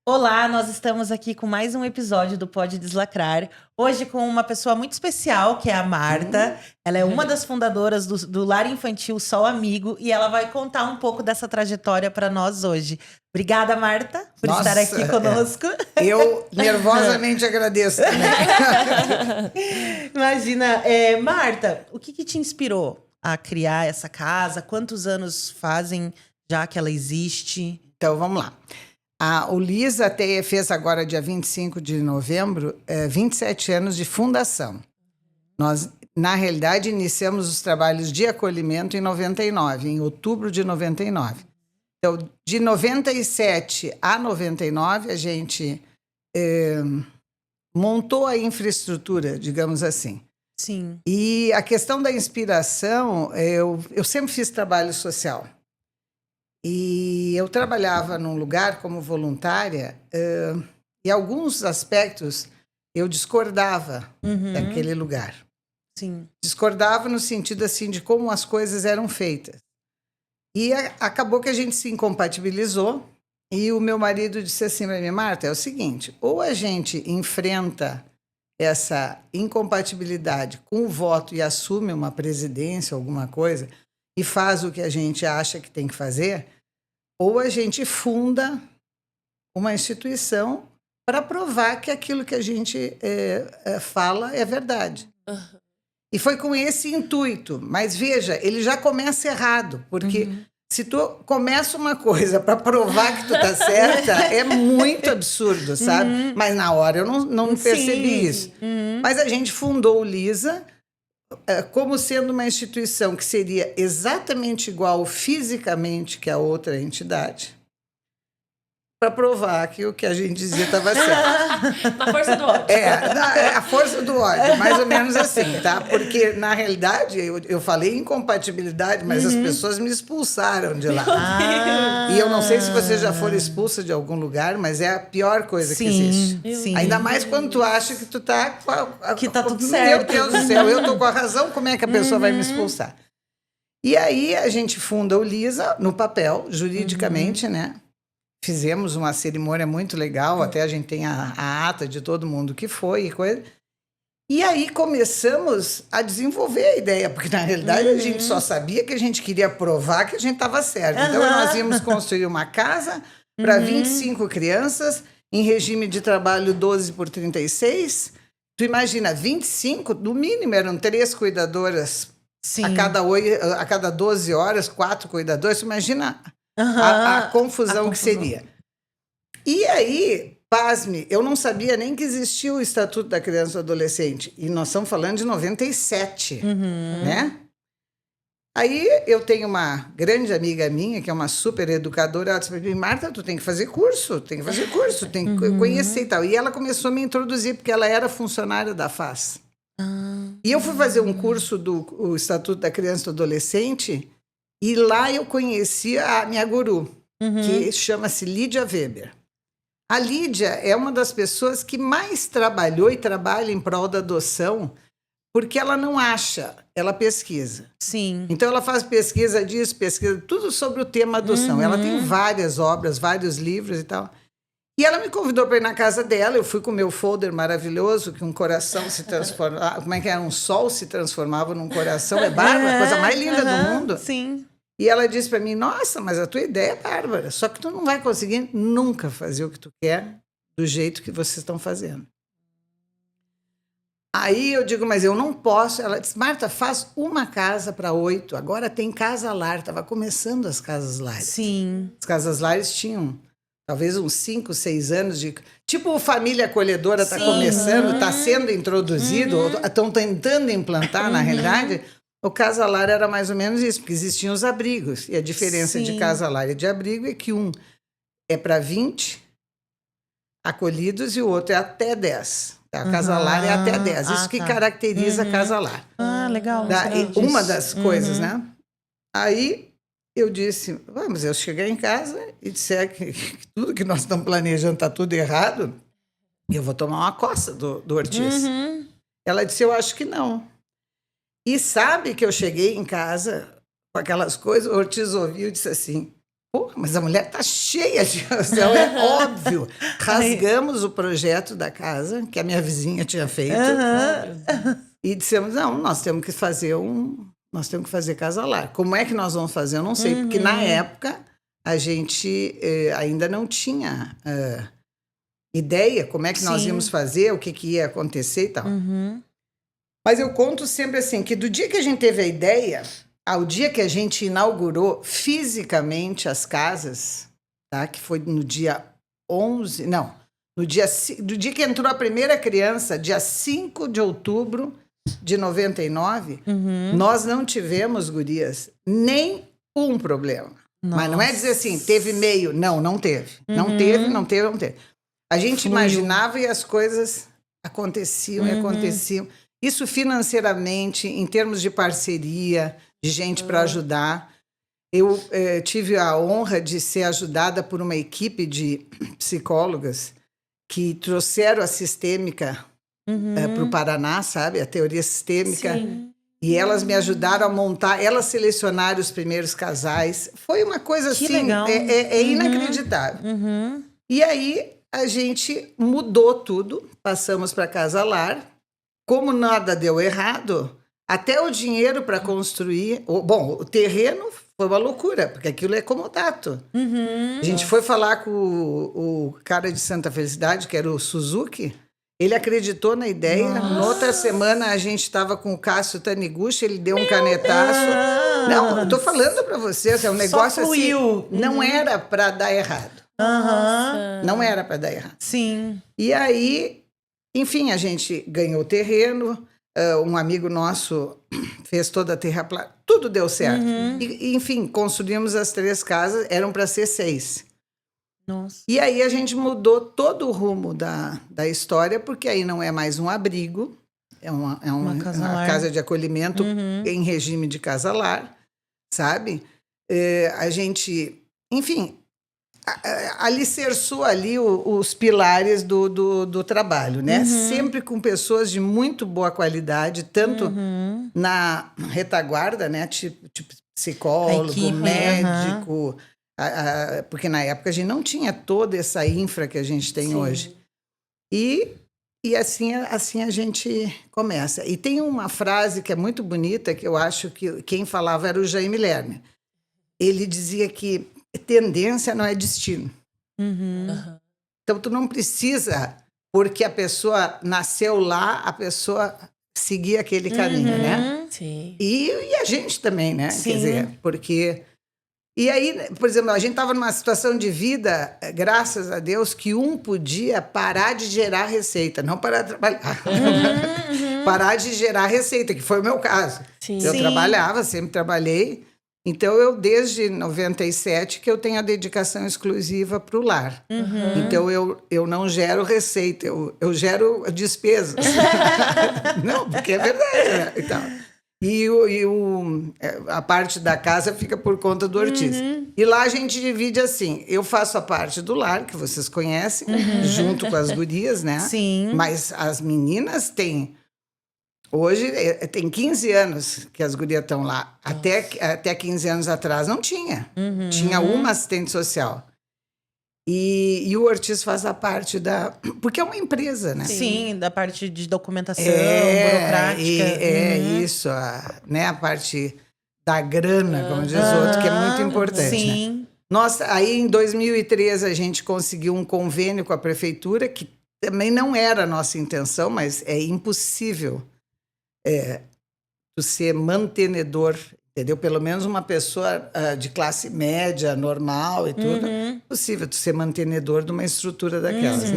Olá, nós estamos aqui com mais um episódio do Pode Deslacrar. Hoje com uma pessoa muito especial, que é a Marta. Ela é uma das fundadoras do Lar Infantil Sol Amigo e ela vai contar um pouco dessa trajetória para nós hoje. Obrigada, Marta, por estar aqui conosco. Eu nervosamente agradeço também. Imagina, Marta, o que te inspirou a criar essa casa? Quantos anos fazem já que ela existe? Então, vamos lá. O LIS até fez agora, dia 25 de novembro, 27 anos de fundação. Nós, na realidade, iniciamos os trabalhos de acolhimento em 99, em outubro de 99. Então, de 97 a 99, a gente montou a infraestrutura, digamos assim. Sim. E a questão da inspiração, eu sempre fiz trabalho social. E eu trabalhava num lugar como voluntária e alguns aspectos eu discordava daquele lugar. Sim. Discordava no sentido assim de como as coisas eram feitas. E acabou que a gente se incompatibilizou e o meu marido disse assim para mim: Marta, é o seguinte, ou a gente enfrenta essa incompatibilidade com o voto e assume uma presidência, alguma coisa, e faz o que a gente acha que tem que fazer, ou a gente funda uma instituição para provar que aquilo que a gente fala é verdade. Uhum. E foi com esse intuito. Mas veja, ele já começa errado, porque se tu começa uma coisa para provar que tu tá certa, é muito absurdo, sabe? Mas na hora eu não percebi isso. Mas a gente fundou o Lisa como sendo uma instituição que seria exatamente igual fisicamente que a outra entidade, para provar que o que a gente dizia estava certo. Na força do ódio. A força do ódio, mais ou menos assim, tá? Porque, na realidade, eu falei incompatibilidade, mas as pessoas me expulsaram de lá. E eu não sei se você já for expulsa de algum lugar, mas é a pior coisa que existe. Sim. Ainda mais quando tu acha que tu tá... Que tá tudo certo. Meu Deus do céu, eu tô com a razão, como é que a pessoa vai me expulsar? E aí a gente funda o Lisa no papel, juridicamente, né? Fizemos uma cerimônia muito legal, até a gente tem a ata de todo mundo que foi e coisa. E aí começamos a desenvolver a ideia, porque na realidade a gente só sabia que a gente queria provar que a gente estava certo. Então nós íamos construir uma casa para 25 crianças, em regime de trabalho 12 por 36. Tu imagina, 25, no mínimo eram 3 cuidadoras. Sim. A cada 12 horas, 4 cuidadores. Tu imagina... A confusão que seria. E aí, pasme, eu não sabia nem que existia o Estatuto da Criança e do Adolescente. E nós estamos falando de 97, né? Aí eu tenho uma grande amiga minha, que é uma super educadora, ela disse para mim: Marta, tu tem que fazer curso, tem que conhecer e tal. E ela começou a me introduzir, porque ela era funcionária da FAS. E eu fui fazer um curso do Estatuto da Criança e do Adolescente. E lá eu conheci a minha guru, que chama-se Lídia Weber. A Lídia é uma das pessoas que mais trabalhou e trabalha em prol da adoção, porque ela não acha, ela pesquisa. Sim. Então ela faz pesquisa disso, pesquisa tudo sobre o tema adoção. Ela tem várias obras, vários livros e tal. E ela me convidou para ir na casa dela. Eu fui com o meu folder maravilhoso, que um coração se transformava... Como é que era? Um sol se transformava num coração. É bárbaro, a coisa mais linda do mundo. Sim. E ela disse para mim: nossa, mas a tua ideia é bárbara. Só que tu não vai conseguir nunca fazer o que tu quer do jeito que vocês estão fazendo. Aí eu digo: mas eu não posso. Ela disse: Marta, faz uma casa para 8. Agora tem casa-lar. Estava começando as casas-lares. Sim. As casas-lares tinham... talvez uns 5, 6 anos de... Tipo, família acolhedora está começando, está sendo introduzido, estão tentando implantar, na realidade. O casa-lar era mais ou menos isso, porque existiam os abrigos. E a diferença de casa-lar e de abrigo é que um é para 20 acolhidos e o outro é até 10. A casa-lar é até 10. Isso que caracteriza a casa-lar. Legal. Uma das coisas, né? Aí... eu disse: vamos, eu chegar em casa e disser que tudo que nós estamos planejando está tudo errado, eu vou tomar uma coça do Ortiz. Ela disse: eu acho que não. E sabe que eu cheguei em casa com aquelas coisas, o Ortiz ouviu e disse assim: Pô, mas a mulher tá cheia de razão, é óbvio. Rasgamos o projeto da casa, que a minha vizinha tinha feito, e dissemos, não, nós temos que fazer casa lar. Como é que nós vamos fazer? Eu não sei, porque na época a gente ainda não tinha ideia como é que nós íamos fazer, o que ia acontecer e tal. Mas eu conto sempre assim, que do dia que a gente teve a ideia ao dia que a gente inaugurou fisicamente as casas, tá? Que foi no dia 11... Não, do dia que entrou a primeira criança, dia 5 de outubro de 99, nós não tivemos, gurias, nem um problema. Nossa. Mas não é dizer assim, teve meio. Não teve. Não teve. A gente imaginava e as coisas aconteciam e aconteciam. Isso financeiramente, em termos de parceria, de gente para ajudar. Eu tive a honra de ser ajudada por uma equipe de psicólogas que trouxeram a sistêmica para o Paraná, sabe? A teoria sistêmica. Sim. E elas me ajudaram a montar, elas selecionaram os primeiros casais. Foi uma coisa que assim, legal. Inacreditável. E aí a gente mudou tudo, passamos para Casa Lar. Como nada deu errado, até o dinheiro para construir... o terreno foi uma loucura, porque aquilo é comodato. A gente foi falar com o cara de Santa Felicidade, que era o Suzuki. Ele acreditou na ideia. Na outra semana, a gente estava com o Cássio Taniguchi, ele deu um canetaço. Não, eu estou falando para vocês, é um negócio assim... Não era para dar errado. Não era para dar errado. Sim. E aí... Enfim, a gente ganhou o terreno, um amigo nosso fez toda a terraplanagem, tudo deu certo. E, enfim, construímos as 3 casas, eram para ser 6. Nossa. E aí a gente mudou todo o rumo da história, porque aí não é mais um abrigo, é uma casa de acolhimento em regime de casa lar, sabe? A gente, enfim... alicerçou ali os pilares do trabalho, né? Sempre com pessoas de muito boa qualidade, tanto na retaguarda, né? Tipo psicólogo, equipe, médico, porque na época a gente não tinha toda essa infra que a gente tem hoje. E assim a gente começa. E tem uma frase que é muito bonita, que eu acho que quem falava era o Jaime Lerner. Ele dizia que tendência não é destino. Então, tu não precisa, porque a pessoa nasceu lá, a pessoa seguir aquele caminho, né? Sim. E a gente também, né? Sim. Quer dizer, porque... E aí, por exemplo, a gente estava numa situação de vida, graças a Deus, que podia parar de gerar receita, não parar de trabalhar. Parar de gerar receita, que foi o meu caso. Sim. Eu trabalhava, sempre trabalhei. Então, eu, desde 97, que eu tenho a dedicação exclusiva para o lar. Então, eu não gero receita, eu gero despesas. Não, porque é verdade, né? Então, a parte da casa fica por conta do Ortiz. E lá a gente divide assim, eu faço a parte do lar, que vocês conhecem, junto com as gurias, né? Sim. Mas as meninas têm... Hoje tem 15 anos que as gurias estão lá. Até 15 anos atrás não tinha. Tinha uma assistente social. E o Ortiz faz a parte da... Porque é uma empresa, né? Sim, da parte de documentação, burocrática. Isso. A parte da grana, como diz o outro, que é muito importante. Sim. Né? Nossa, aí em 2013 a gente conseguiu um convênio com a prefeitura, que também não era a nossa intenção, mas é impossível tu ser mantenedor, entendeu? Pelo menos uma pessoa de classe média, normal e tudo, é possível tu ser mantenedor de uma estrutura daquelas.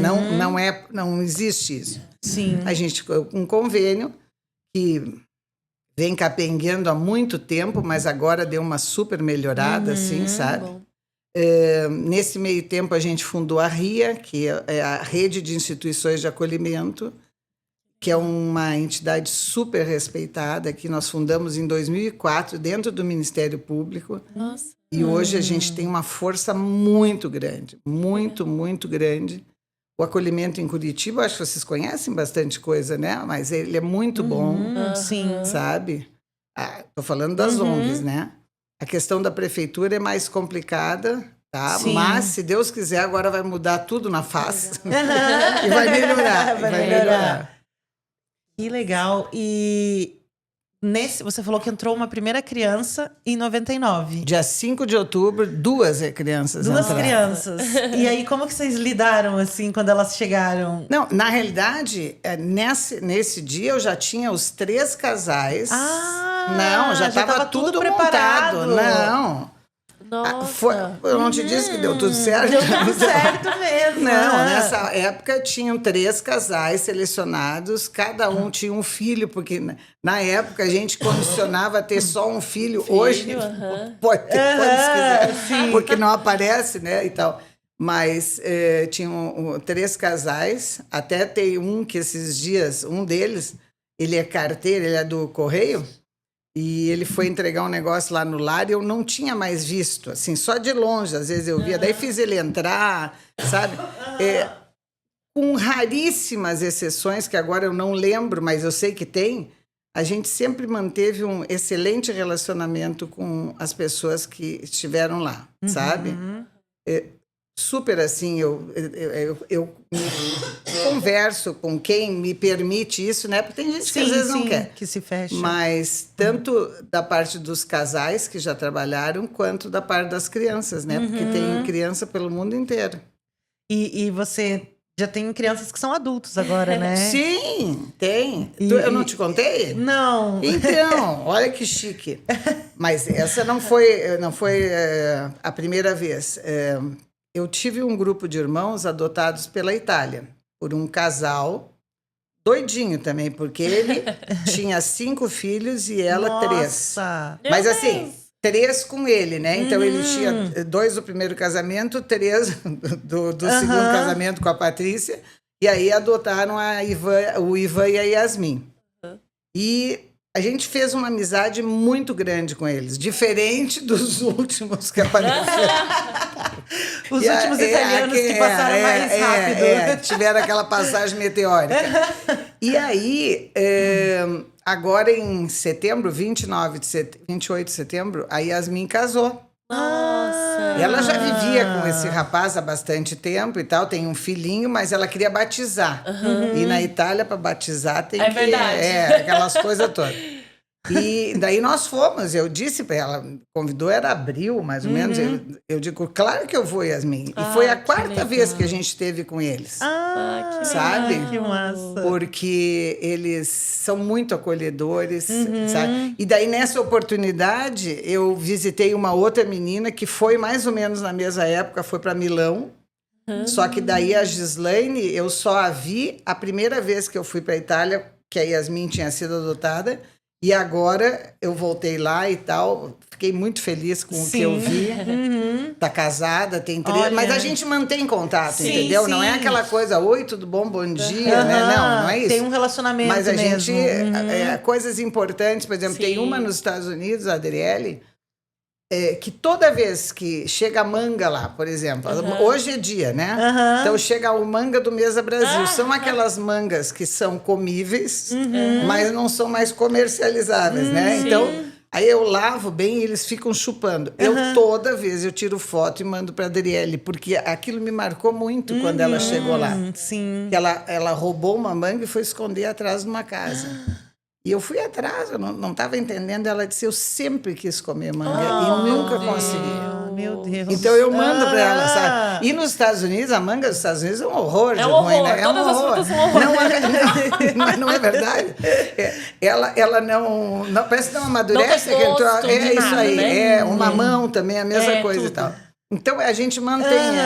Não existe isso. Sim. A gente, um convênio que vem capengueando há muito tempo, mas agora deu uma super melhorada, assim, sabe? Nesse meio tempo, a gente fundou a RIA, que é a Rede de Instituições de Acolhimento, que é uma entidade super respeitada, que nós fundamos em 2004, dentro do Ministério Público. Nossa. E hoje a gente tem uma força muito grande, muito grande. O acolhimento em Curitiba, acho que vocês conhecem bastante coisa, né? Mas ele é muito bom, Sim. sabe? Estou falando das ONGs, né? A questão da prefeitura é mais complicada, tá? Sim. Mas, se Deus quiser, agora vai mudar tudo na face. E vai melhorar. Vai melhorar. Que legal. E você falou que entrou uma primeira criança em 99. Dia 5 de outubro, 2 crianças Duas entraram. crianças. E aí, como que vocês lidaram, assim, quando elas chegaram? Não, na realidade, nesse dia eu já tinha os 3 casais. Não, já estava tudo preparado. montado. Não. Nossa. Eu não te disse que deu tudo certo? Deu tudo certo mesmo. Não, nessa época tinham 3 casais selecionados, cada um tinha um filho, porque na época a gente condicionava a ter só um filho. Hoje pode ter quantos quiser, porque não aparece, né, e tal. Mas tinham 3 casais, até tem um que esses dias, um deles, ele é carteiro, ele é do Correio, e ele foi entregar um negócio lá no lar e eu não tinha mais visto, assim, só de longe, às vezes eu via. Daí fiz ele entrar, sabe? Com raríssimas exceções, que agora eu não lembro, mas eu sei que tem, a gente sempre manteve um excelente relacionamento com as pessoas que estiveram lá, sabe? Super assim, eu converso com quem me permite isso, né? Porque tem gente que às vezes não quer. Que se fecha. Mas tanto da parte dos casais que já trabalharam, quanto da parte das crianças, né? Porque tem criança pelo mundo inteiro. E você já tem crianças que são adultos agora, né? Sim, tem. Eu não te contei? Não. Então, olha que chique. Mas essa não foi a primeira vez. Eu tive um grupo de irmãos adotados pela Itália, por um casal doidinho também, porque ele tinha 5 filhos e ela 3. Nossa! Mas assim, 3 com ele, né? Então ele tinha 2 do primeiro casamento, 3 do segundo casamento com a Patrícia, e aí adotaram o Ivan e a Yasmin. E a gente fez uma amizade muito grande com eles, diferente dos últimos que apareceram. Os últimos italianos que passaram mais rápido. Tiveram aquela passagem meteórica. E aí, agora em setembro, 28 de setembro, a Yasmin casou. Nossa! Ela já vivia com esse rapaz há bastante tempo e tal, tem um filhinho, mas ela queria batizar. E na Itália, para batizar, tem que... verdade. Aquelas coisas todas. E daí nós fomos, eu disse para ela, convidou, era abril, mais ou menos, eu digo, claro que eu vou, Yasmin. E foi a 4ª vez que a gente esteve com eles. Que sabe? legal. Que massa. Porque eles são muito acolhedores, sabe? E daí, nessa oportunidade, eu visitei uma outra menina que foi mais ou menos na mesma época, foi para Milão. Só que daí a Gislaine, eu só a vi a primeira vez que eu fui para a Itália, que a Yasmin tinha sido adotada. E agora eu voltei lá e tal, fiquei muito feliz com o que eu vi. Tá casada, tem 3, Olha. mas a gente mantém contato, Sim, entendeu? sim. Não é aquela coisa, oi, tudo bom, bom dia, né? Não é isso. Tem um relacionamento Mas a mesmo. gente, coisas importantes, por exemplo, tem uma nos Estados Unidos, a Adriele, que toda vez que chega a manga lá, por exemplo, hoje é dia, né? Então chega o manga do Mesa Brasil. São aquelas mangas que são comíveis, mas não são mais comercializáveis, né? Sim. Então, aí eu lavo bem e eles ficam chupando. Toda vez eu tiro foto e mando para a Adriele, porque aquilo me marcou muito quando ela chegou lá. Sim. Que ela roubou uma manga e foi esconder atrás de uma casa. E eu fui atrás, eu não estava entendendo. Ela disse, eu sempre quis comer manga e nunca consegui. Meu Deus. Então eu mando para ela, sabe? E nos Estados Unidos, a manga dos Estados Unidos é um horror de horror, ruim, né? todas as frutas são um horror. Não é verdade? Ela não parece que não amadurece. Não tem gosto de isso nada, aí. né? O mamão também é a mesma coisa tudo. e tal. Então a gente mantém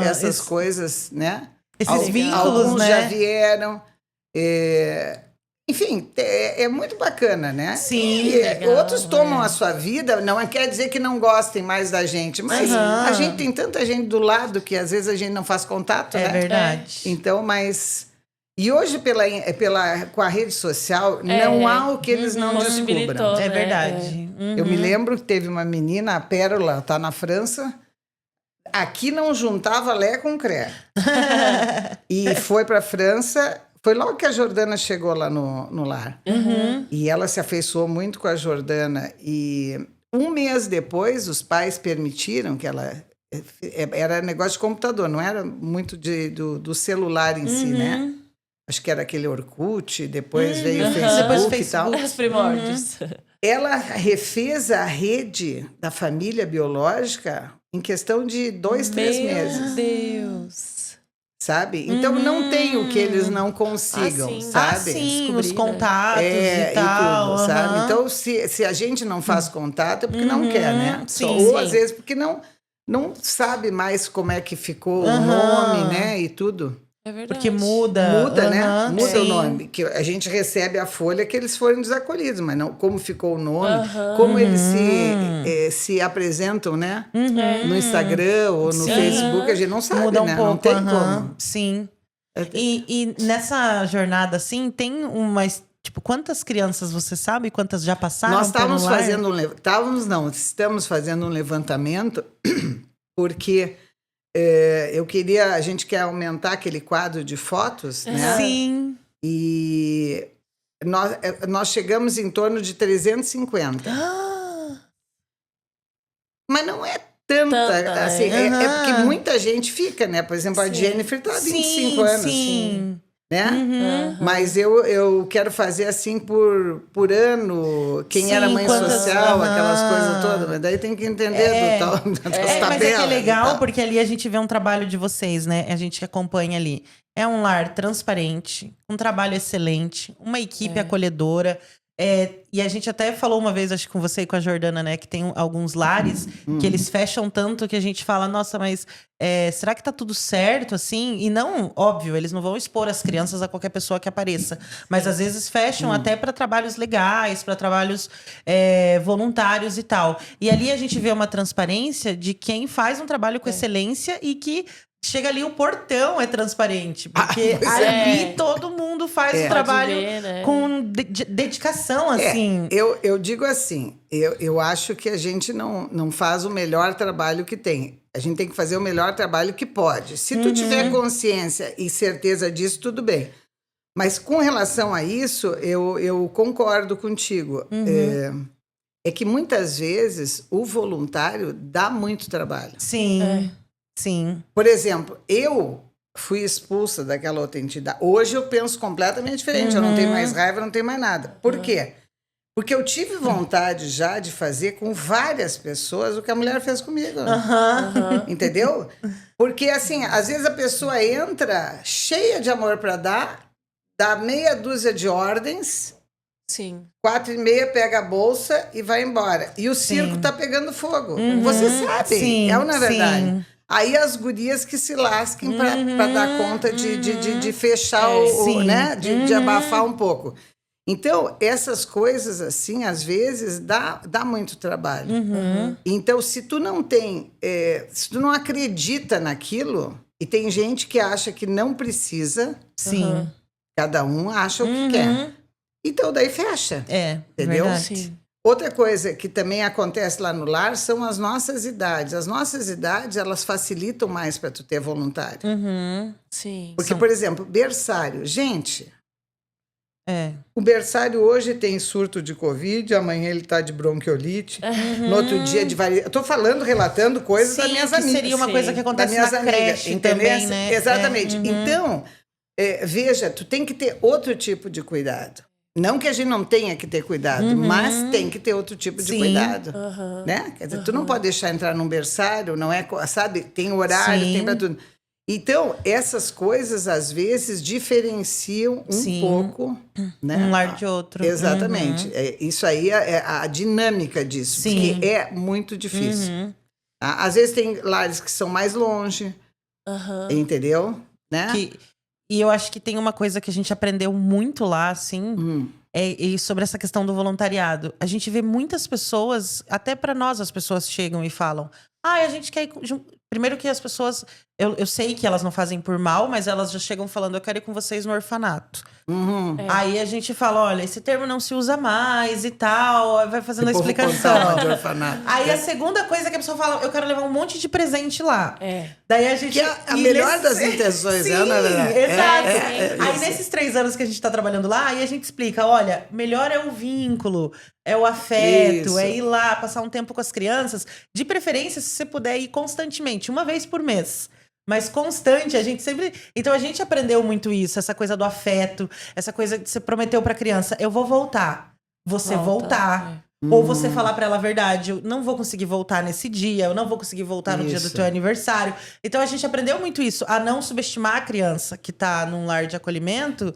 essas coisas, né? Esses vínculos, alguns né? já vieram. Enfim, é muito bacana, né? Sim, E legal, outros tomam a sua vida, não quer dizer que não gostem mais da gente, mas a gente tem tanta gente do lado que às vezes a gente não faz contato, É né? verdade. Então, E hoje, com a rede social, não há o que eles não possibilitou, descubram. É né? verdade. Eu me lembro que teve uma menina, a Pérola, tá na França. Aqui não juntava Lé com Cré. E foi para a França. Foi logo que a Jordana chegou lá no lar. E ela se afeiçoou muito com a Jordana. E Um mês depois, os pais permitiram que ela... Era negócio de computador, não era muito do celular em si, né? Acho que era aquele Orkut, depois veio o Facebook, Depois o e tal. Os primórdios. Ela refez a rede da família biológica em questão de 2, 3 meses, Meu Deus. sabe? Então não tem o que eles não consigam, sim. sabe? Sim, Descobrir, os né? contatos e E tal. tudo, sabe? aham. Então, se a gente não faz contato, é porque não quer, né? sim, Ou sim. às vezes porque não sabe mais como é que ficou o Aham. nome, né? E tudo. É verdade. Porque muda. Muda, né? aham, Muda o sim. nome. Que a gente recebe a folha que eles foram desacolhidos, mas não como ficou o nome, Aham. como eles se apresentam, né? No Instagram ou no Sim. Facebook, a gente não sabe, Muda um né? pouco. Não tem aham, como. Sim. E nessa jornada, assim, tem umas. Tipo, quantas crianças você sabe? Quantas já passaram? Nós estávamos pelo lar? fazendo estamos fazendo um levantamento porque a gente quer aumentar aquele quadro de fotos, né? Sim. E nós chegamos em torno de 350. Mas não é tanta, Tanta, assim, né? é Aham. porque muita gente fica, né? Por exemplo, a Sim. Jennifer está há 25 sim, anos, sim. né? Aham. Mas eu quero fazer assim por ano, quem Sim, era mãe quantas- social, aham. aquelas coisas todas. Mas daí tem que entender das Mas é que tabelas é e legal, tal. porque ali a gente vê um trabalho de vocês, né? A gente acompanha ali. É um lar transparente, um trabalho excelente, uma equipe acolhedora. E a gente até falou uma vez, acho que com você e com a Jordana, né? Que tem alguns lares que eles fecham tanto que a gente fala, nossa, mas será que tá tudo certo, assim? E não, óbvio, eles não vão expor as crianças a qualquer pessoa que apareça. Mas às vezes fecham até para trabalhos legais, para trabalhos voluntários e tal. E ali a gente vê uma transparência de quem faz um trabalho com excelência e que chega ali, o portão é transparente. Porque pois ali é. todo mundo faz É. o trabalho Pode ver, né? com dedicação, assim. Eu digo assim, eu acho que a gente não faz o melhor trabalho que tem. A gente tem que fazer o melhor trabalho que pode. Se tu tiver consciência e certeza disso, tudo bem. Mas com relação a isso, eu concordo contigo. É que muitas vezes o voluntário dá muito trabalho. Sim, sim. Por exemplo, eu fui expulsa daquela outra entidade. Hoje eu penso completamente diferente. Eu não tenho mais raiva, não tenho mais nada. Por quê? Porque eu tive vontade já de fazer com várias pessoas o que a mulher fez comigo. Entendeu? Porque, assim, às vezes a pessoa entra cheia de amor para dar, dá meia dúzia de ordens, Sim. 4h30 pega a bolsa e vai embora. E o circo tá pegando fogo. Você sabe, Sim, é ou não é verdade? sim. Aí as gurias que se lasquem para dar conta de fechar Sim. né? De abafar um pouco. Então, essas coisas, assim, às vezes, dá muito trabalho. Então, se tu não tem... se tu não acredita naquilo, e tem gente que acha que não precisa, Sim. cada um acha o que quer. Então, daí fecha. Entendeu? Verdade. Sim. Outra coisa que também acontece lá no lar são as nossas idades. As nossas idades, elas facilitam mais para tu ter voluntário. Sim. Porque, por exemplo, berçário. Gente, É. o berçário hoje tem surto de Covid, amanhã ele está de bronquiolite, no outro dia de variante. Eu estou falando, relatando coisas das Sim, minhas que amigas. seria uma coisa que Das acontece minhas na amigas, creche entendeu? também, né? Exatamente. Então, veja, tu tem que ter outro tipo de cuidado. Não que a gente não tenha que ter cuidado, mas tem que ter outro tipo de Sim. cuidado. Né? Quer dizer, tu não pode deixar entrar num berçário, não é, sabe? Tem horário, Sim. tem para tudo. Então, essas coisas, às vezes, diferenciam um Sim. pouco, né? Um lar de outro. Exatamente. Isso aí é a dinâmica disso, Sim. porque é muito difícil. Tá? Às vezes tem lares que são mais longe, entendeu? Né? E eu acho que tem uma coisa que a gente aprendeu muito lá, assim, e sobre essa questão do voluntariado. A gente vê muitas pessoas, até para nós as pessoas chegam e falam: a gente quer ir. Primeiro que as pessoas eu sei que elas não fazem por mal, mas elas já chegam falando, eu quero ir com vocês no orfanato. Aí a gente fala, olha, esse termo não se usa mais e tal, vai fazendo a explicação. De orfanato. Aí a segunda coisa que a pessoa fala, eu quero levar um monte de presente lá. Daí a gente... Que é a melhor das intenções, Sim, na verdade. exato. Aí nesses 3 anos que a gente tá trabalhando lá, aí a gente explica, olha, melhor é o vínculo, é o afeto, Isso. é ir lá, passar um tempo com as crianças. De preferência, se você puder ir constantemente, uma vez por mês. Mas constante, a gente sempre... Então a gente aprendeu muito isso, essa coisa do afeto, essa coisa que você prometeu pra criança, eu vou voltar. Você voltar. Ou você falar pra ela a verdade, eu não vou conseguir voltar nesse dia, eu não vou conseguir voltar no dia do Isso. teu aniversário. Então a gente aprendeu muito isso, a não subestimar a criança que tá num lar de acolhimento,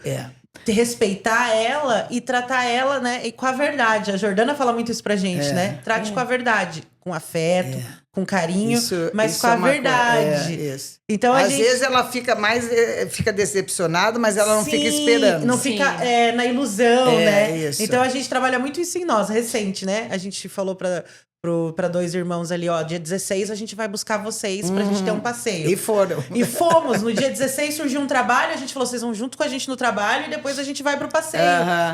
respeitar ela e tratar ela, né, e com a verdade. A Jordana fala muito isso pra gente, né? Trate com a verdade, com afeto, com carinho, mas com a verdade. Isso. Então Às vezes ela fica decepcionada, mas ela não fica esperando. Não fica na ilusão, né? Isso. Então a gente trabalha muito isso em nós, recente, né? A gente falou pra 2 irmãos ali, ó, dia 16 a gente vai buscar vocês pra gente ter um passeio. E foram. E fomos. No dia 16 surgiu um trabalho, a gente falou, vocês vão junto com a gente no trabalho e depois a gente vai pro passeio.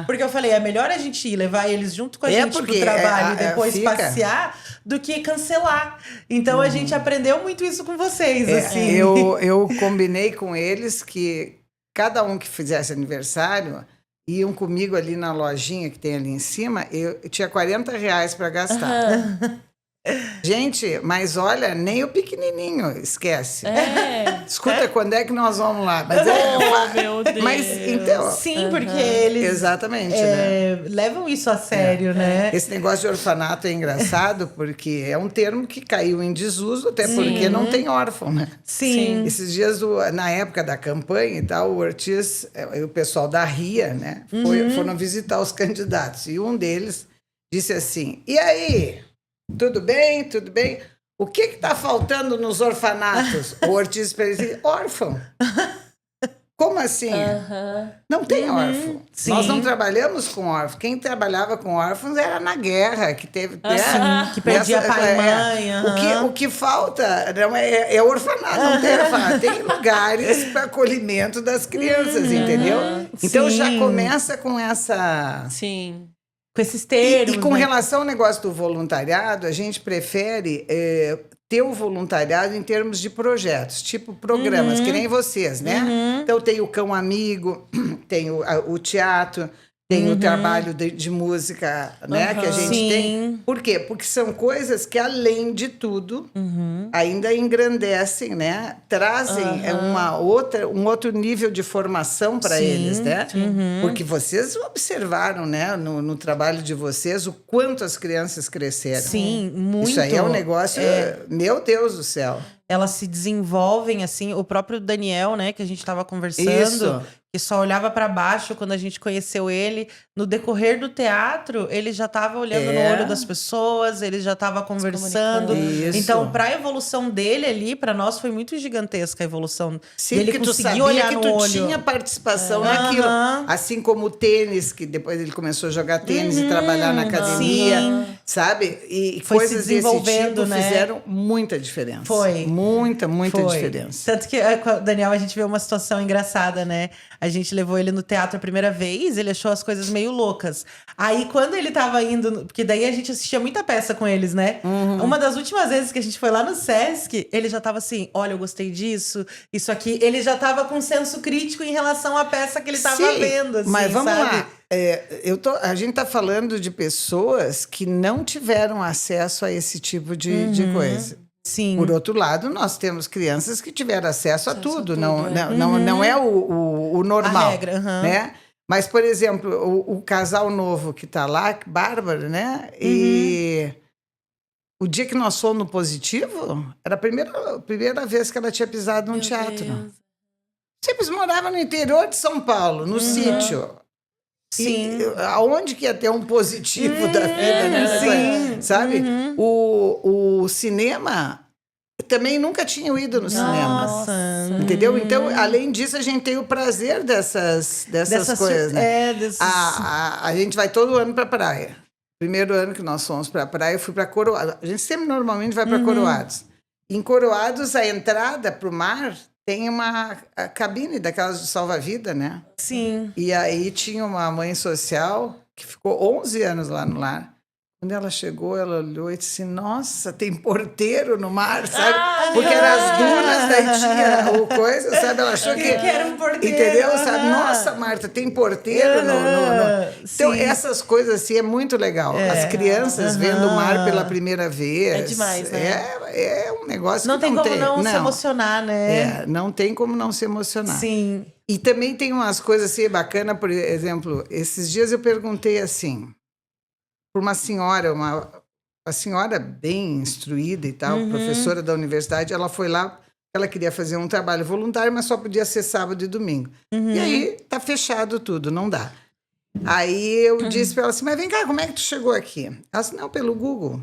Porque eu falei, é melhor a gente ir, levar eles junto com a gente pro trabalho e depois passear do que cancelar. Então a gente aprendeu muito isso com vocês, assim. Eu combinei com eles que cada um que fizesse aniversário iam comigo ali na lojinha que tem ali em cima, eu tinha R$40 para gastar. Gente, mas olha, nem o pequenininho esquece. Escuta, quando é que nós vamos lá? Mas meu Deus. Mas, então... Sim, porque eles Exatamente, né? levam isso a sério, né? Esse negócio de orfanato é engraçado porque é um termo que caiu em desuso, até porque não tem órfão, né? Sim. Esses dias, na época da campanha e tal, o Ortiz e o pessoal da RIA, né, foram visitar os candidatos. E um deles disse assim, e aí, tudo bem, tudo bem? O que está faltando nos orfanatos? O Ortiz disse, órfão. Como assim? Não tem órfão. Sim. Nós não trabalhamos com órfãos. Quem trabalhava com órfãos era na guerra, que teve... que perdia pai e mãe. O que falta não é orfanato, não tem orfanato. Tem lugares para acolhimento das crianças, entendeu? Então já começa com essa... Sim. Com esses termos. E com né? relação ao negócio do voluntariado, a gente prefere ter o voluntariado em termos de projetos, tipo programas, que nem vocês, né? Então tem o Cão Amigo, tem o teatro, tem o trabalho de música, né? Que a gente tem. Por quê? Porque são coisas que, além de tudo, ainda engrandecem, né? Trazem um outro nível de formação para eles, né? Porque vocês observaram, né? No trabalho de vocês, o quanto as crianças cresceram. Sim, muito. Isso aí é um negócio... Meu Deus do céu. Elas se desenvolvem, assim, o próprio Daniel, né, que a gente tava conversando, Isso. que só olhava para baixo quando a gente conheceu ele, no decorrer do teatro, ele já tava olhando no olho das pessoas, ele já tava conversando. Isso. Então, para a evolução dele ali, para nós foi muito gigantesca a evolução. Sim, dele porque tu conseguir sabia olhar que no tu olho. tinha participação naquilo. Assim como o tênis, que depois ele começou a jogar tênis e trabalhar na academia, sabe? E Foi coisas se desse desenvolvendo, tipo né? fizeram muita diferença. Foi. Muita Foi. diferença. Tanto que com o Daniel a gente vê uma situação engraçada, né? A gente levou ele no teatro a primeira vez, ele achou as coisas meio loucas. Aí quando ele tava indo, porque daí a gente assistia muita peça com eles, né? Uma das últimas vezes que a gente foi lá no Sesc, ele já tava assim, olha, eu gostei disso, isso aqui. Ele já tava com senso crítico em relação à peça que ele tava vendo, assim, mas vamos sabe? lá. A gente está falando de pessoas que não tiveram acesso a esse tipo de coisa. Sim. Por outro lado, nós temos crianças que tiveram acesso a tudo. Não é o normal. A regra, né? Mas, por exemplo, o casal novo que está lá, Bárbara, né? E o dia que nós fomos no Positivo, era a primeira vez que ela tinha pisado num teatro. Deus. Sempre morava no interior de São Paulo, no sítio. Sim. E aonde que ia ter um Positivo da vida, né? Sim. Sabe? O cinema, também nunca tinha ido no cinema. Nossa. Entendeu? Então, além disso, a gente tem o prazer dessas coisas, né? A gente vai todo ano para a praia. Primeiro ano que nós fomos para a praia, eu fui para Coroados. A gente sempre normalmente vai para Coroados. em Coroados, a entrada para o mar tem a cabine daquelas de salva-vida, né? Sim. E aí tinha uma mãe social que ficou 11 anos lá no lar. Quando ela chegou, ela olhou e disse, nossa, tem porteiro no mar, sabe? Porque eram as dunas, daí tinha o coisa, sabe? Ela achou que era um porteiro. entendeu? Sabe? Nossa, Marta, tem porteiro Então, Sim. essas coisas assim é muito legal. As crianças vendo o mar pela primeira vez. É demais, né? É um negócio Não que tem não como tem. não se emocionar, né? Não tem como não se emocionar. Sim. E também tem umas coisas assim bacanas, por exemplo, esses dias eu perguntei assim, para uma senhora, uma senhora bem instruída e tal, professora da universidade, ela foi lá, ela queria fazer um trabalho voluntário, mas só podia ser sábado e domingo. E aí tá fechado tudo, não dá. Aí eu disse para ela assim, mas vem cá, como é que tu chegou aqui? Ela disse, não, pelo Google.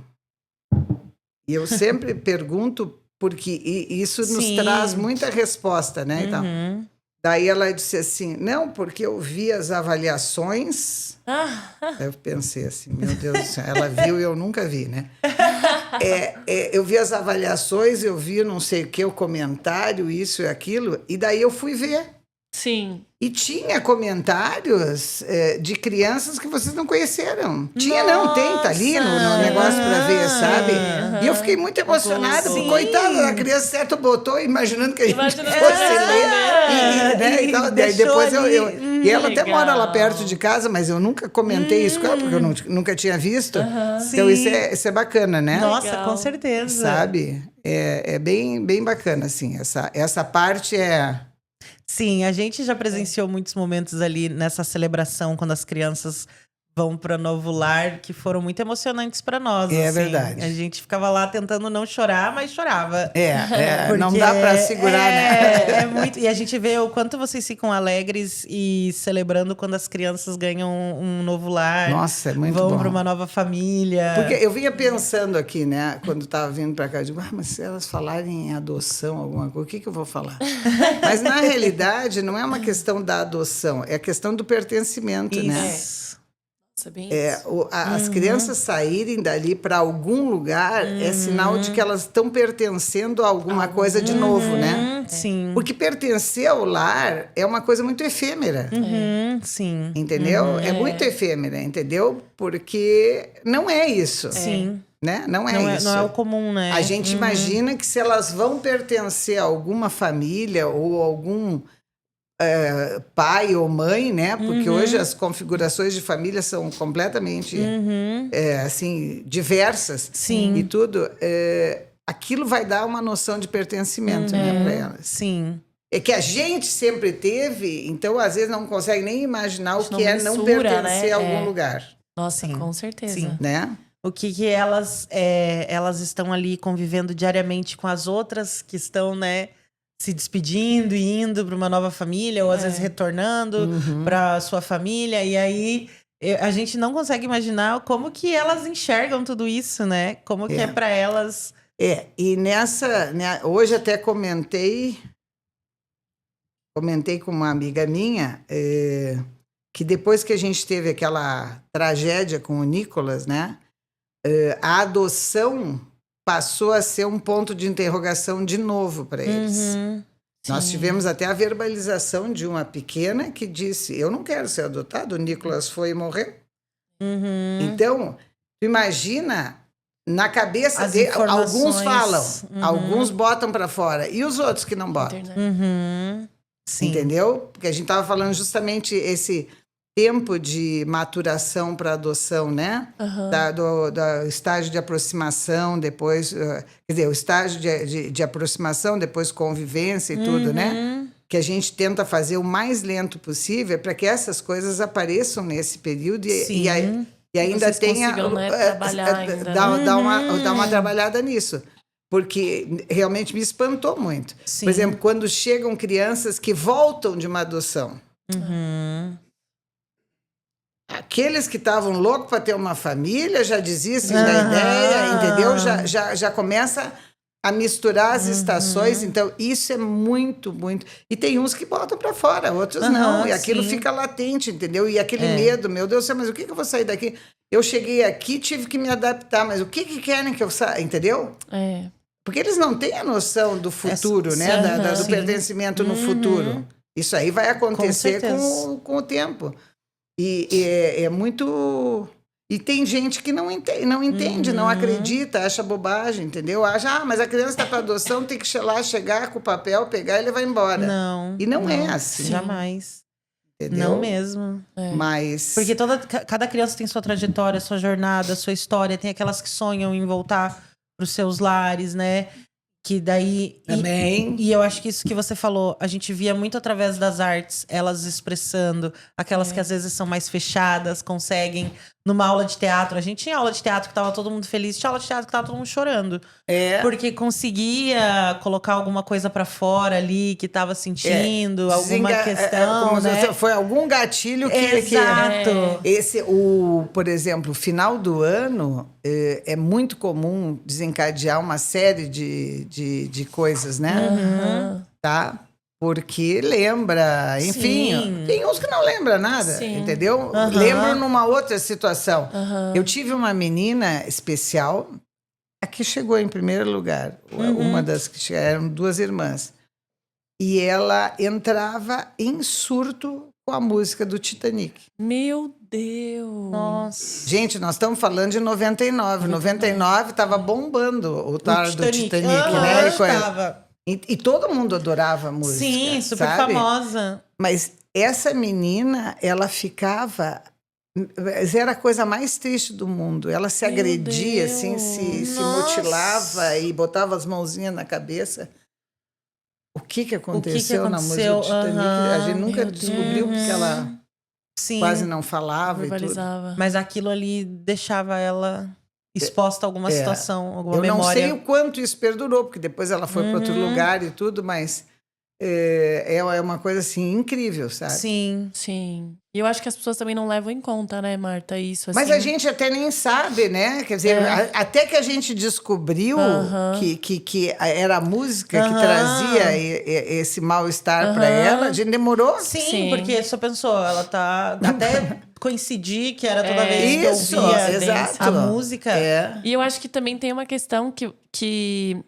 E eu sempre pergunto, porque isso nos Sim. traz muita resposta, né? E tal. Daí ela disse assim, não, porque eu vi as avaliações. Eu pensei assim, meu Deus do céu, ela viu e eu nunca vi, né? Eu vi as avaliações, eu vi não sei o que, o comentário, isso e aquilo, e daí eu fui ver. Sim. E tinha comentários de crianças que vocês não conheceram. Tinha, não, tem, tá ali no negócio para ver, sabe? E eu fiquei muito emocionada, porque coitada da criança, certo, botou imaginando que a gente fosse ler. Né, e tal. Daí depois e ela até mora lá perto de casa, mas eu nunca comentei isso com ela, porque eu nunca tinha visto. Então isso é bacana, né? Nossa, Legal. com certeza. Sabe? É bem, bem bacana, assim. Essa parte é... Sim, a gente já presenciou muitos momentos ali nessa celebração, quando as crianças vão para Novo Lar, que foram muito emocionantes para nós. É assim. verdade. A gente ficava lá tentando não chorar, mas chorava. Não Porque dá para segurar, né? É muito. E a gente vê o quanto vocês ficam alegres e celebrando quando as crianças ganham um novo lar. Nossa, é muito vão bom. para uma nova família. Porque eu vinha pensando aqui, né, quando estava vindo para cá, eu digo, mas se elas falarem em adoção, alguma coisa, o que eu vou falar? Mas, na realidade, não é uma questão da adoção, é a questão do pertencimento, né? Isso. Nossa, bem As crianças saírem dali para algum lugar é sinal de que elas estão pertencendo a alguma coisa de novo, né? Sim. Porque pertencer ao lar é uma coisa muito efêmera. Sim. Entendeu? É muito efêmera, entendeu? Porque não é isso. Sim. Né? Não é isso. Não é o comum, né? A gente imagina que se elas vão pertencer a alguma família ou algum pai ou mãe, né? Porque hoje as configurações de família são completamente assim, diversas. Sim. E tudo. Aquilo vai dar uma noção de pertencimento, né, para elas. Sim. É que a gente sempre teve, então às vezes não consegue nem imaginar o que não é não mensura, pertencer né? a algum lugar, Nossa, Sim. com certeza. Sim. né? O que elas estão ali convivendo diariamente com as outras que estão, né, se despedindo e indo para uma nova família, ou às vezes retornando para sua família. E aí a gente não consegue imaginar como que elas enxergam tudo isso, né? Como que é para elas. E nessa, né, hoje até comentei com uma amiga minha que depois que a gente teve aquela tragédia com o Nicolas, né, a adoção passou a ser um ponto de interrogação de novo para eles. Nós tivemos até a verbalização de uma pequena que disse, eu não quero ser adotado, o Nicolas foi e morreu. Então, tu imagina, na cabeça As dele, informações. alguns falam, alguns botam para fora, e os outros que não botam? Internet. Sim. Entendeu? Porque a gente estava falando justamente esse tempo de maturação para adoção, né? Do estágio de aproximação, depois... quer dizer, o estágio de aproximação, depois convivência e tudo, né? Que a gente tenta fazer o mais lento possível para que essas coisas apareçam nesse período e ainda Vocês tenha... consigam, né, trabalhar ainda, dar uma trabalhada nisso. Porque realmente me espantou muito. Sim. Por exemplo, quando chegam crianças que voltam de uma adoção. Aqueles que estavam loucos para ter uma família já desistem da ideia, entendeu? Já começa a misturar as estações. Então, isso é muito, muito... E tem uns que botam para fora, outros não. E aquilo fica latente, entendeu? E aquele medo, meu Deus do céu, mas o que eu vou sair daqui? Eu cheguei aqui, tive que me adaptar, mas o que querem que eu saia, entendeu? Porque eles não têm a noção do futuro, né? Do sim. pertencimento no futuro. Isso aí vai acontecer certeza. com o tempo. E é muito... E tem gente que não entende, não acredita, acha bobagem, entendeu? Acha, mas a criança está para adoção, tem que lá chegar com o papel, pegar e levar embora. Não. E não é assim. Jamais. Entendeu? Não mesmo. Mas... Porque cada criança tem sua trajetória, sua jornada, sua história. Tem aquelas que sonham em voltar para os seus lares, né? Que daí... Também. E eu acho que isso que você falou, a gente via muito através das artes, elas expressando. Aquelas que às vezes são mais fechadas, conseguem... Numa aula de teatro, a gente tinha aula de teatro que tava todo mundo feliz, tinha aula de teatro que tava todo mundo chorando. Porque conseguia colocar alguma coisa pra fora ali, que tava sentindo, alguma questão, né? Foi algum gatilho que... Exato. Por exemplo, o final do ano é muito comum desencadear uma série de coisas, né? Tá? Porque lembra, enfim, tem uns que não lembram nada, entendeu? Lembram numa outra situação. Eu tive uma menina especial, a que chegou em primeiro lugar, uma das que eram 2 irmãs, e ela entrava em surto com a música do Titanic. Meu Deus! Nossa. Gente, nós estamos falando de 99. 99 estava bombando o tal do Titanic, né? Tava. E todo mundo adorava a música. Sim, super sabe? famosa. Mas essa menina, ela ficava... Era a coisa mais triste do mundo. Ela se agredia, assim, se mutilava e botava as mãozinhas na cabeça. O que aconteceu na música do Titanic? A gente nunca descobriu porque ela quase não falava e tudo. Mas aquilo ali deixava ela... exposta a alguma situação, alguma memória. Eu não sei o quanto isso perdurou, porque depois ela foi para outro lugar e tudo, mas é uma coisa assim incrível, sabe? Sim. Sim. E eu acho que as pessoas também não levam em conta, né, Marta, isso. Assim. Mas a gente até nem sabe, né? Quer dizer, até que a gente descobriu que era a música que trazia esse mal-estar para ela, a gente demorou. Sim, porque só pensou, ela tá... Até coincidir que era toda vez que eu ouvia a música. E eu acho que também tem uma questão que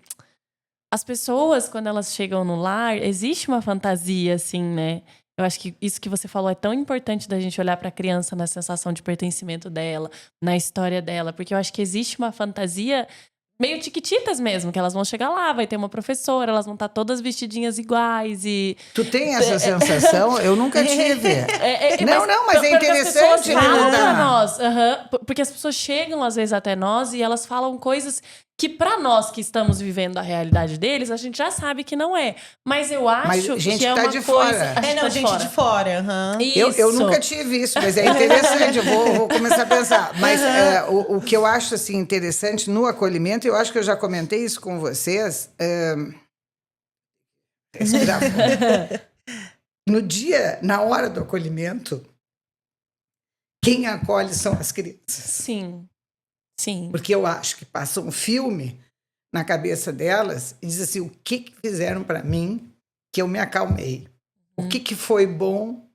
as pessoas, quando elas chegam no lar, existe uma fantasia, assim, né? Eu acho que isso que você falou é tão importante da gente olhar para a criança na sensação de pertencimento dela, na história dela, porque eu acho que existe uma fantasia meio tiquititas mesmo, que elas vão chegar lá, vai ter uma professora, elas vão estar todas vestidinhas iguais e... Tu tem essa sensação? Eu nunca tive. Mas é interessante. As pessoas falam pra nós, porque as pessoas chegam às vezes até nós e elas falam coisas que pra nós que estamos vivendo a realidade deles, a gente já sabe que não é. Mas eu acho que é uma de coisa... Fora. Gente de fora. Eu nunca tive isso, mas é interessante. Eu vou começar a pensar. Mas o que eu acho assim, interessante no acolhimento, eu acho que eu já comentei isso com vocês. No dia, na hora do acolhimento, quem acolhe são as crianças. Sim. Porque eu acho que passa um filme na cabeça delas e diz assim, o que fizeram para mim que eu me acalmei? O que foi bom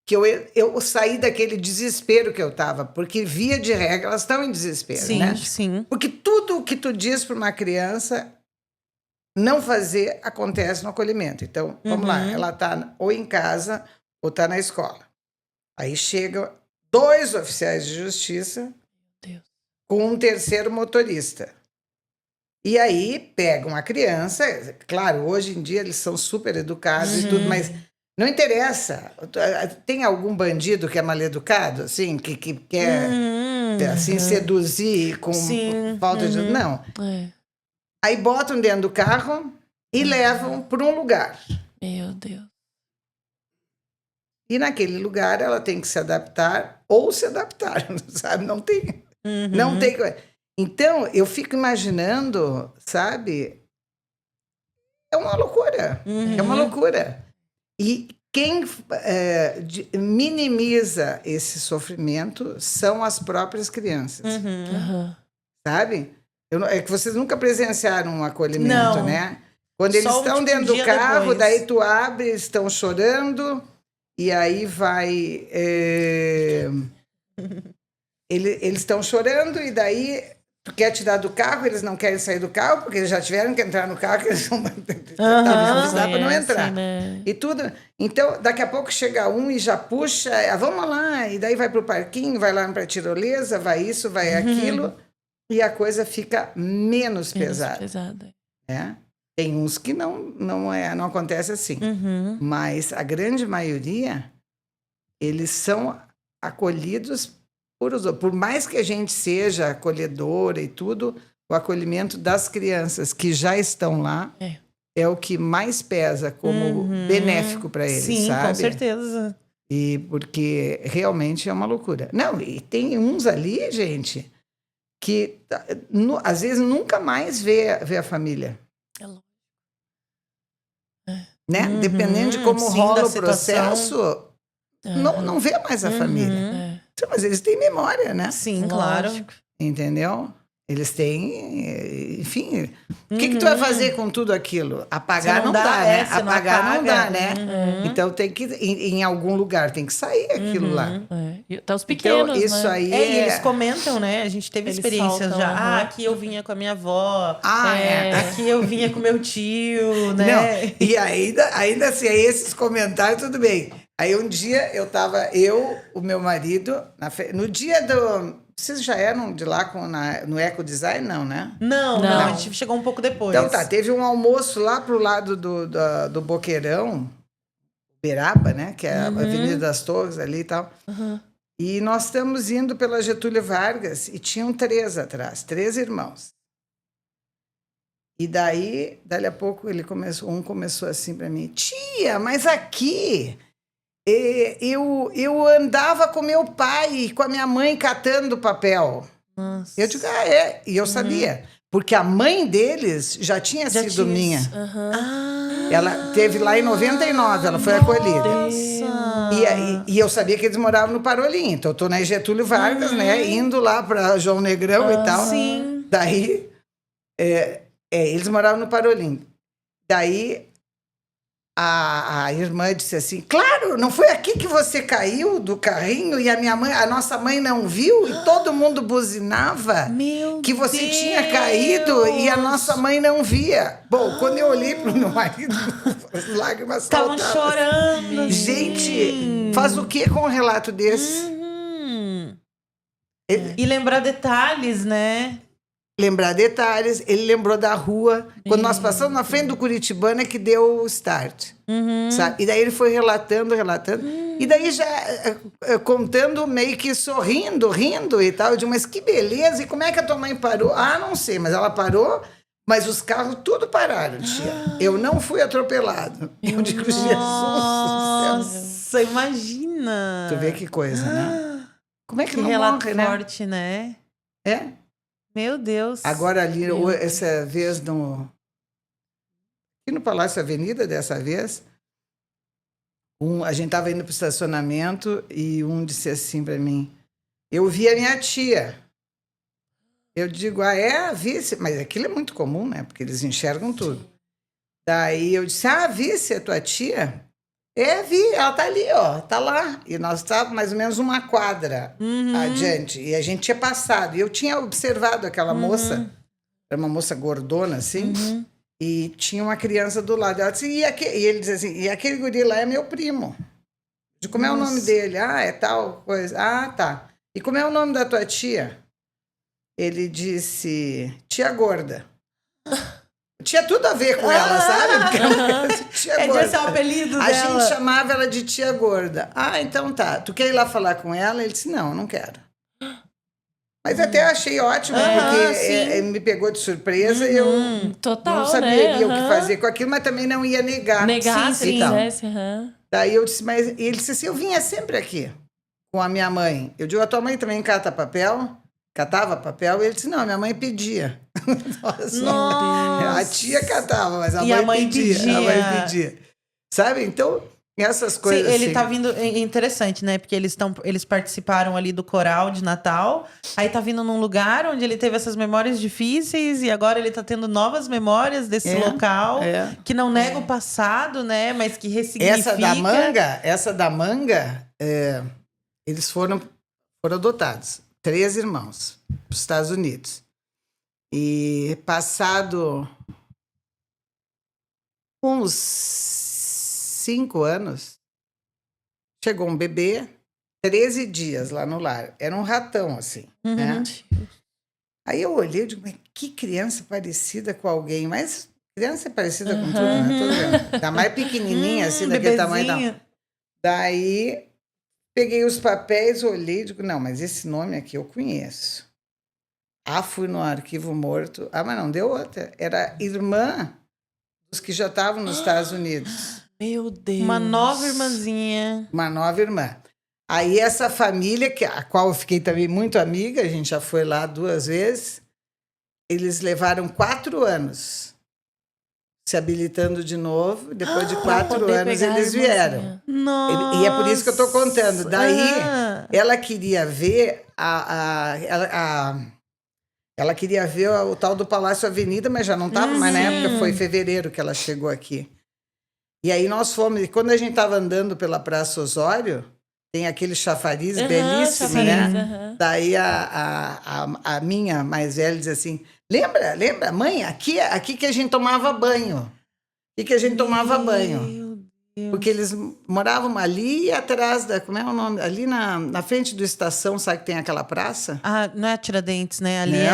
que eu saí daquele desespero que eu estava? Porque, via de regra, elas estão em desespero, né? Sim. Porque tudo o que tu diz para uma criança não fazer acontece no acolhimento. Então, vamos lá, ela está ou em casa ou está na escola. Aí chegam 2 oficiais de justiça com um 3º motorista. E aí pegam a criança, claro, hoje em dia eles são super educados e tudo, mas não interessa. Tem algum bandido que é mal educado, assim, que quer assim, seduzir com falta de... Não. Aí botam dentro do carro e levam para um lugar. Meu Deus. E naquele lugar ela tem que se adaptar ou se adaptar, sabe? Não tem... Não tem... Então, eu fico imaginando, sabe? É uma loucura. É uma loucura. E quem minimiza esse sofrimento são as próprias crianças. Sabe? É que vocês nunca presenciaram um acolhimento, né? Quando eles estão dentro do carro, daí tu abre, eles estão chorando, e aí vai... Eles estão chorando e daí tu quer tirar do carro, eles não querem sair do carro, porque eles já tiveram que entrar no carro, que eles não dá para não entrar. Né? E tudo. Então, daqui a pouco chega um e já puxa, vamos lá, e daí vai pro parquinho, vai lá pra tirolesa, vai isso, vai aquilo, e a coisa fica menos pesada. É? Tem uns que não acontece assim. Mas a grande maioria, eles são acolhidos por mais que a gente seja acolhedora e tudo, o acolhimento das crianças que já estão lá é o que mais pesa como benéfico para eles, Sim, sabe? com certeza. E porque realmente é uma loucura. Não, e tem uns ali, gente, que às vezes nunca mais vê a família. É louco. Né? Dependendo de como rola o processo, não vê mais a família. Então, mas eles têm memória, né? Sim, claro. Entendeu? Eles têm, enfim. O que tu vai fazer com tudo aquilo? Apagar não dá, né? Apagar não dá, né? Então tem que, em algum lugar, tem que sair aquilo lá. Tá os pequenos, então, isso né? aí E eles comentam, né? A gente teve Eles experiências soltam, já. Aqui eu vinha com a minha avó. é. Aqui eu vinha com meu tio, né? Não, e ainda assim, aí esses comentários, tudo bem. Aí um dia o meu marido, no dia do... Vocês já eram de lá no Eco Design, não, né? Não, a gente chegou um pouco depois. Então tá, teve um almoço lá pro lado do Boqueirão, Uberaba, né? Que é a Avenida das Torres ali e tal. E nós estamos indo pela Getúlio Vargas e tinham 3 atrás, 3 irmãos. E daí, dali a pouco, um começou assim para mim: tia, mas aqui eu andava com meu pai e com a minha mãe catando papel. Nossa. Eu digo, e eu sabia. Porque a mãe deles já tinha sido minha. Ela teve lá em 99, ela foi acolhida. E eu sabia que eles moravam no Parolim. Então, eu tô na Getúlio Vargas, né? Indo lá para João Negrão e tal. Sim. Daí, eles moravam no Parolim. Daí, a irmã disse assim: claro, não foi aqui que você caiu do carrinho e a nossa mãe não viu e todo mundo buzinava que você tinha caído e a nossa mãe não via. Bom, quando eu olhei para o meu marido, as lágrimas estavam chorando. Gente, faz o que com um relato desse? E lembrar detalhes, né? Lembrar detalhes, ele lembrou da rua. Quando nós passamos na frente do Curitibano é que deu o start. Sabe? E daí ele foi relatando. E daí já contando, meio que sorrindo, rindo e tal. Eu digo, mas que beleza, e como é que a tua mãe parou? Ah, não sei, mas ela parou, mas os carros tudo pararam, tia. Eu não fui atropelado. Eu digo, Jesus do céu. Nossa, imagina. Tu vê que coisa, né? Como é que não relato morre, forte, né? É? Meu Deus. Agora ali, essa vez aqui no Palácio Avenida, dessa vez, a gente estava indo para o estacionamento e um disse assim para mim: eu vi a minha tia. Eu digo, vice? Mas aquilo é muito comum, né? Porque eles enxergam tudo. Daí eu disse, vice, é tua tia? Vi, ela tá ali, ó, tá lá. E nós estávamos mais ou menos uma quadra adiante. E a gente tinha passado. E eu tinha observado aquela moça, era uma moça gordona, assim, e tinha uma criança do lado. Ela disse, e ele dizia assim, e aquele guri lá é meu primo. De como é o nome dele? É tal coisa. Tá. E como é o nome da tua tia? Ele disse, tia gorda. Tinha tudo a ver com ela, sabe? Porque tia gorda. Esse é o apelido dela. A gente chamava ela de tia gorda. Então tá. Tu quer ir lá falar com ela? Ele disse, não quero. Mas até achei ótimo, porque me pegou de surpresa e eu não sabia o que fazer com aquilo, mas também não ia negar. Sim. Daí eu disse, mas ele disse assim, eu vinha sempre aqui com a minha mãe. Eu digo, a tua mãe também cata papel? Catava papel? E ele disse, não, minha mãe pedia. Nossa. A tia catava, mas a mãe pedia. A mãe pedia. Sabe? Então, essas coisas. Sim, ele assim... tá vindo. É interessante, né? Porque eles participaram ali do coral de Natal. Aí tá vindo num lugar onde ele teve essas memórias difíceis e agora ele tá tendo novas memórias desse local que não nega o passado, né? Mas que ressignifica. Essa da manga, eles foram adotados. 3 irmãos para os Estados Unidos. E passado uns 5 anos, chegou um bebê, 13 dias lá no lar. Era um ratão, assim, né? Aí eu olhei e digo, mas que criança parecida com alguém. Mas criança é parecida com tudo, né? Tudo bem. Ainda mais pequenininha, assim, daquele tamanho. Não. Daí, peguei os papéis, olhei e digo, não, mas esse nome aqui eu conheço. Fui no arquivo morto. Mas não, deu outra. Era irmã dos que já estavam nos Estados Unidos. Meu Deus. Uma nova irmãzinha. Uma nova irmã. Aí essa família, a qual eu fiquei também muito amiga, a gente já foi lá 2 vezes, eles levaram 4 anos se habilitando de novo. Depois de 4 anos eles vieram. Nossa. E é por isso que eu estou contando. Daí ela queria ver ela queria ver o tal do Palácio Avenida, mas já não estava mais na época, foi em fevereiro que ela chegou aqui. E aí nós fomos, e quando a gente estava andando pela Praça Osório, tem aquele chafariz belíssimo, né? Daí a minha mais velha diz assim, lembra, mãe, aqui que a gente tomava banho. Aqui que a gente tomava banho. Porque eles moravam ali atrás como é o nome? Ali na frente do Estação, sabe que tem aquela praça? Não é a Tiradentes, né? Ali não. é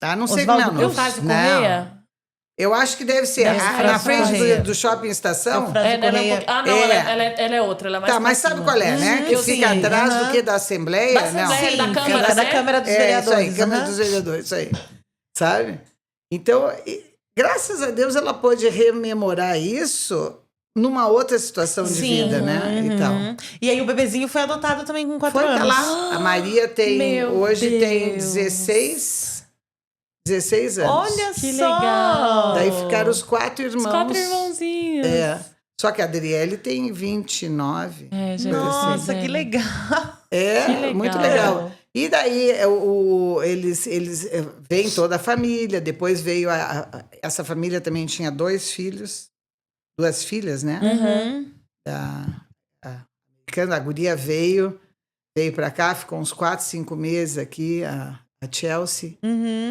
a... não sei como é o nome. Eufrásio Correia? Eu acho que deve ser. Na frente do Shopping Estação? Ela é outra. Ela é mais mas sabe qual é, né? Que fica atrás do que da Assembleia? Da Assembleia, da Câmara, da Câmara dos Vereadores. Isso aí, Câmara dos Vereadores, isso aí. Sabe? Então, graças a Deus, ela pôde rememorar isso numa outra situação de vida, né? E tal. E aí o bebezinho foi adotado também com 4 anos. Foi lá. A Maria hoje tem 16 anos. Olha que só! Legal. Daí ficaram os 4 irmãos. Os 4 irmãozinhos. Só que a Adriele tem 29. Nossa, que legal! Que legal. Muito legal. E daí eles vêm toda a família. Depois veio essa família também tinha 2 filhos. 2 filhas, né? A guria veio para cá, ficou uns 4, 5 meses aqui, a Chelsea.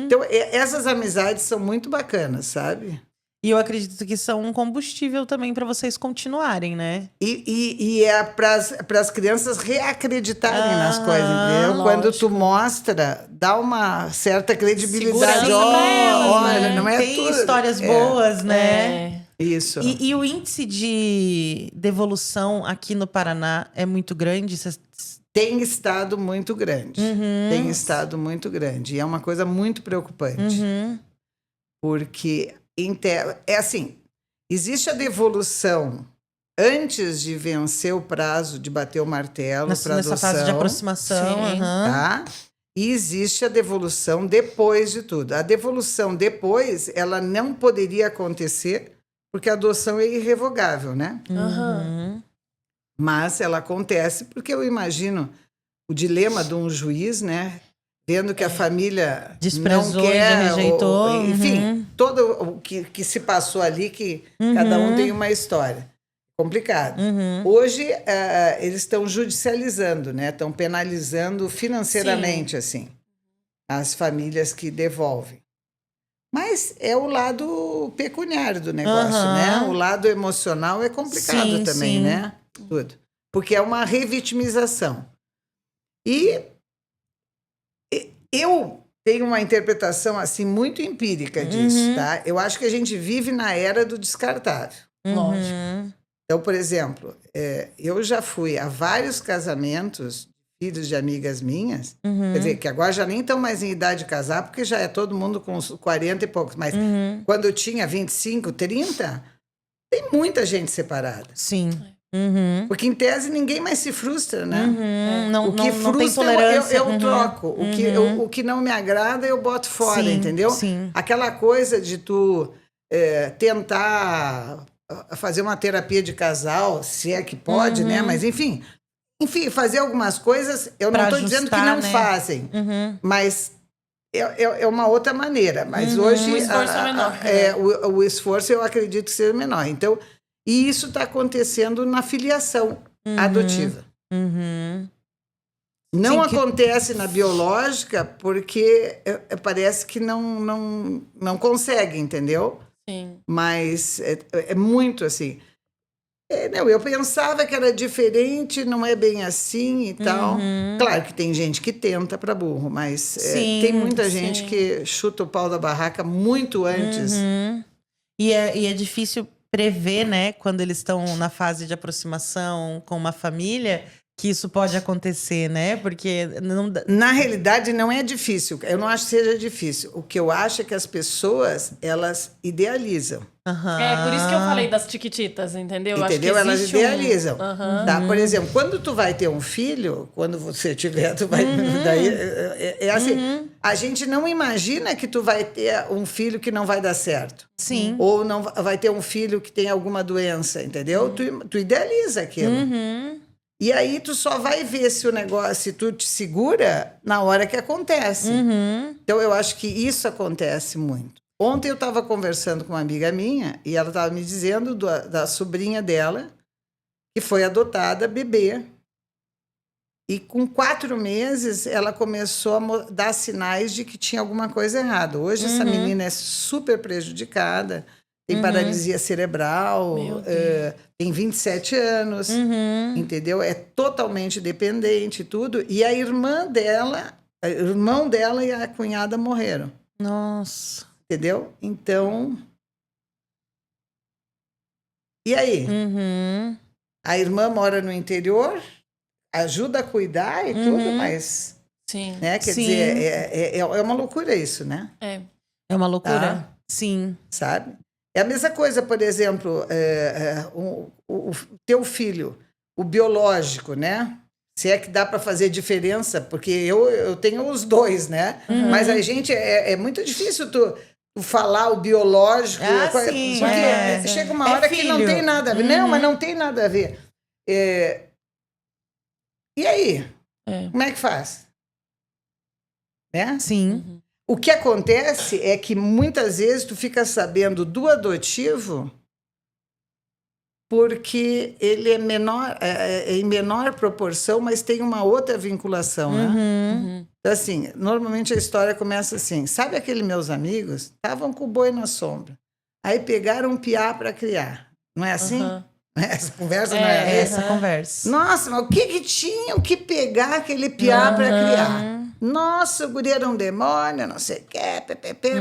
Então, essas amizades são muito bacanas, sabe? E eu acredito que são um combustível também para vocês continuarem, né? E é para as crianças reacreditarem nas coisas, entendeu? Lógico. Quando tu mostra, dá uma certa credibilidade. Segurança pra elas, Olha, né? não é Tem tudo. histórias boas, né? Isso. E o índice de devolução aqui no Paraná é muito grande? Tem estado muito grande. Tem estado muito grande. E é uma coisa muito preocupante. Porque é assim, existe a devolução antes de vencer o prazo de bater o martelo para adoção. Nessa fase de aproximação. Tá? E existe a devolução depois de tudo. A devolução depois, ela não poderia acontecer porque a adoção é irrevogável, né? Mas ela acontece porque eu imagino o dilema de um juiz, né? Vendo que a família desprezou, não quer, rejeitou. Enfim, todo o que se passou ali, que cada um tem uma história. Complicado. Hoje, eles estão judicializando, né? Estão penalizando financeiramente, assim, as famílias que devolvem. Mas é o lado pecuniário do negócio, né? O lado emocional é complicado também, né? Tudo. Porque é uma revitimização. E eu tenho uma interpretação assim muito empírica disso, tá? Eu acho que a gente vive na era do descartável. Lógico. Então, por exemplo, eu já fui a vários casamentos, filhos de amigas minhas, quer dizer, que agora já nem estão mais em idade de casar, porque já é todo mundo com uns 40 e poucos. Mas quando eu tinha 25, 30, tem muita gente separada. Sim. Porque, em tese, ninguém mais se frustra, né? Não, o que não tem frustra, tolerância. eu troco. O que não me agrada, eu boto fora, entendeu? Sim. Aquela coisa de tu tentar fazer uma terapia de casal, se é que pode, né? Mas, enfim, fazer algumas coisas, eu não estou dizendo que não fazem, mas é uma outra maneira. Mas hoje... O esforço é menor. O esforço, eu acredito que seja menor. Então, e isso está acontecendo na filiação adotiva. Não Sim, acontece na biológica porque parece que não consegue, entendeu? Sim. Mas é muito assim. Não, eu pensava que era diferente, não é bem assim e tal. Claro que tem gente que tenta para burro, mas Sim, tem muita sim. gente que chuta o pau da barraca muito antes. E é difícil prever, né, quando eles estão na fase de aproximação com uma família, que isso pode acontecer, né? Porque não dá- Na realidade, não é difícil. Eu não acho que seja difícil. O que eu acho é que as pessoas, elas idealizam. É, por isso que eu falei das tiquititas, entendeu? Eu acho que Entendeu? Elas existe idealizam. Aham. Tá? Por exemplo, quando tu vai ter um filho, quando você tiver, tu vai. Daí, é assim. A gente não imagina que tu vai ter um filho que não vai dar certo. Sim. Ou não vai ter um filho que tem alguma doença, entendeu? Tu idealiza aquilo. E aí tu só vai ver se o negócio, se tu te segura na hora que acontece. Então eu acho que isso acontece muito. Ontem eu estava conversando com uma amiga minha e ela estava me dizendo da sobrinha dela, que foi adotada bebê. E com 4 meses ela começou a dar sinais de que tinha alguma coisa errada. Hoje essa menina é super prejudicada, tem paralisia cerebral, Meu Deus. tem 27 anos, entendeu? É totalmente dependente e tudo. E a irmã dela, o irmão dela e a cunhada morreram. Nossa. Entendeu? Então. E aí? A irmã mora no interior, ajuda a cuidar e tudo, mas. Sim. Né? Quer Sim. dizer, é uma loucura isso, né? É. É uma loucura? Tá. Sim. Sabe? É a mesma coisa, por exemplo, o teu filho, o biológico, né? Se é que dá para fazer diferença, porque eu tenho os dois, né? Mas a gente é muito difícil tu falar o biológico. Sim, porque chega uma hora que não filho. tem nada a ver. Não, mas não tem nada a ver. E aí? Como é que faz? Né? Sim. O que acontece é que muitas vezes tu fica sabendo do adotivo porque ele é menor, em menor proporção, mas tem uma outra vinculação, né? Então, assim, normalmente a história começa assim. Sabe aqueles meus amigos? Estavam com o boi na sombra. Aí pegaram um piá para criar. Não é assim? Essa conversa não é Essa conversa. Nossa, mas o que tinham que pegar aquele piá para criar? Nossa, o guri era um demônio, não sei o quê,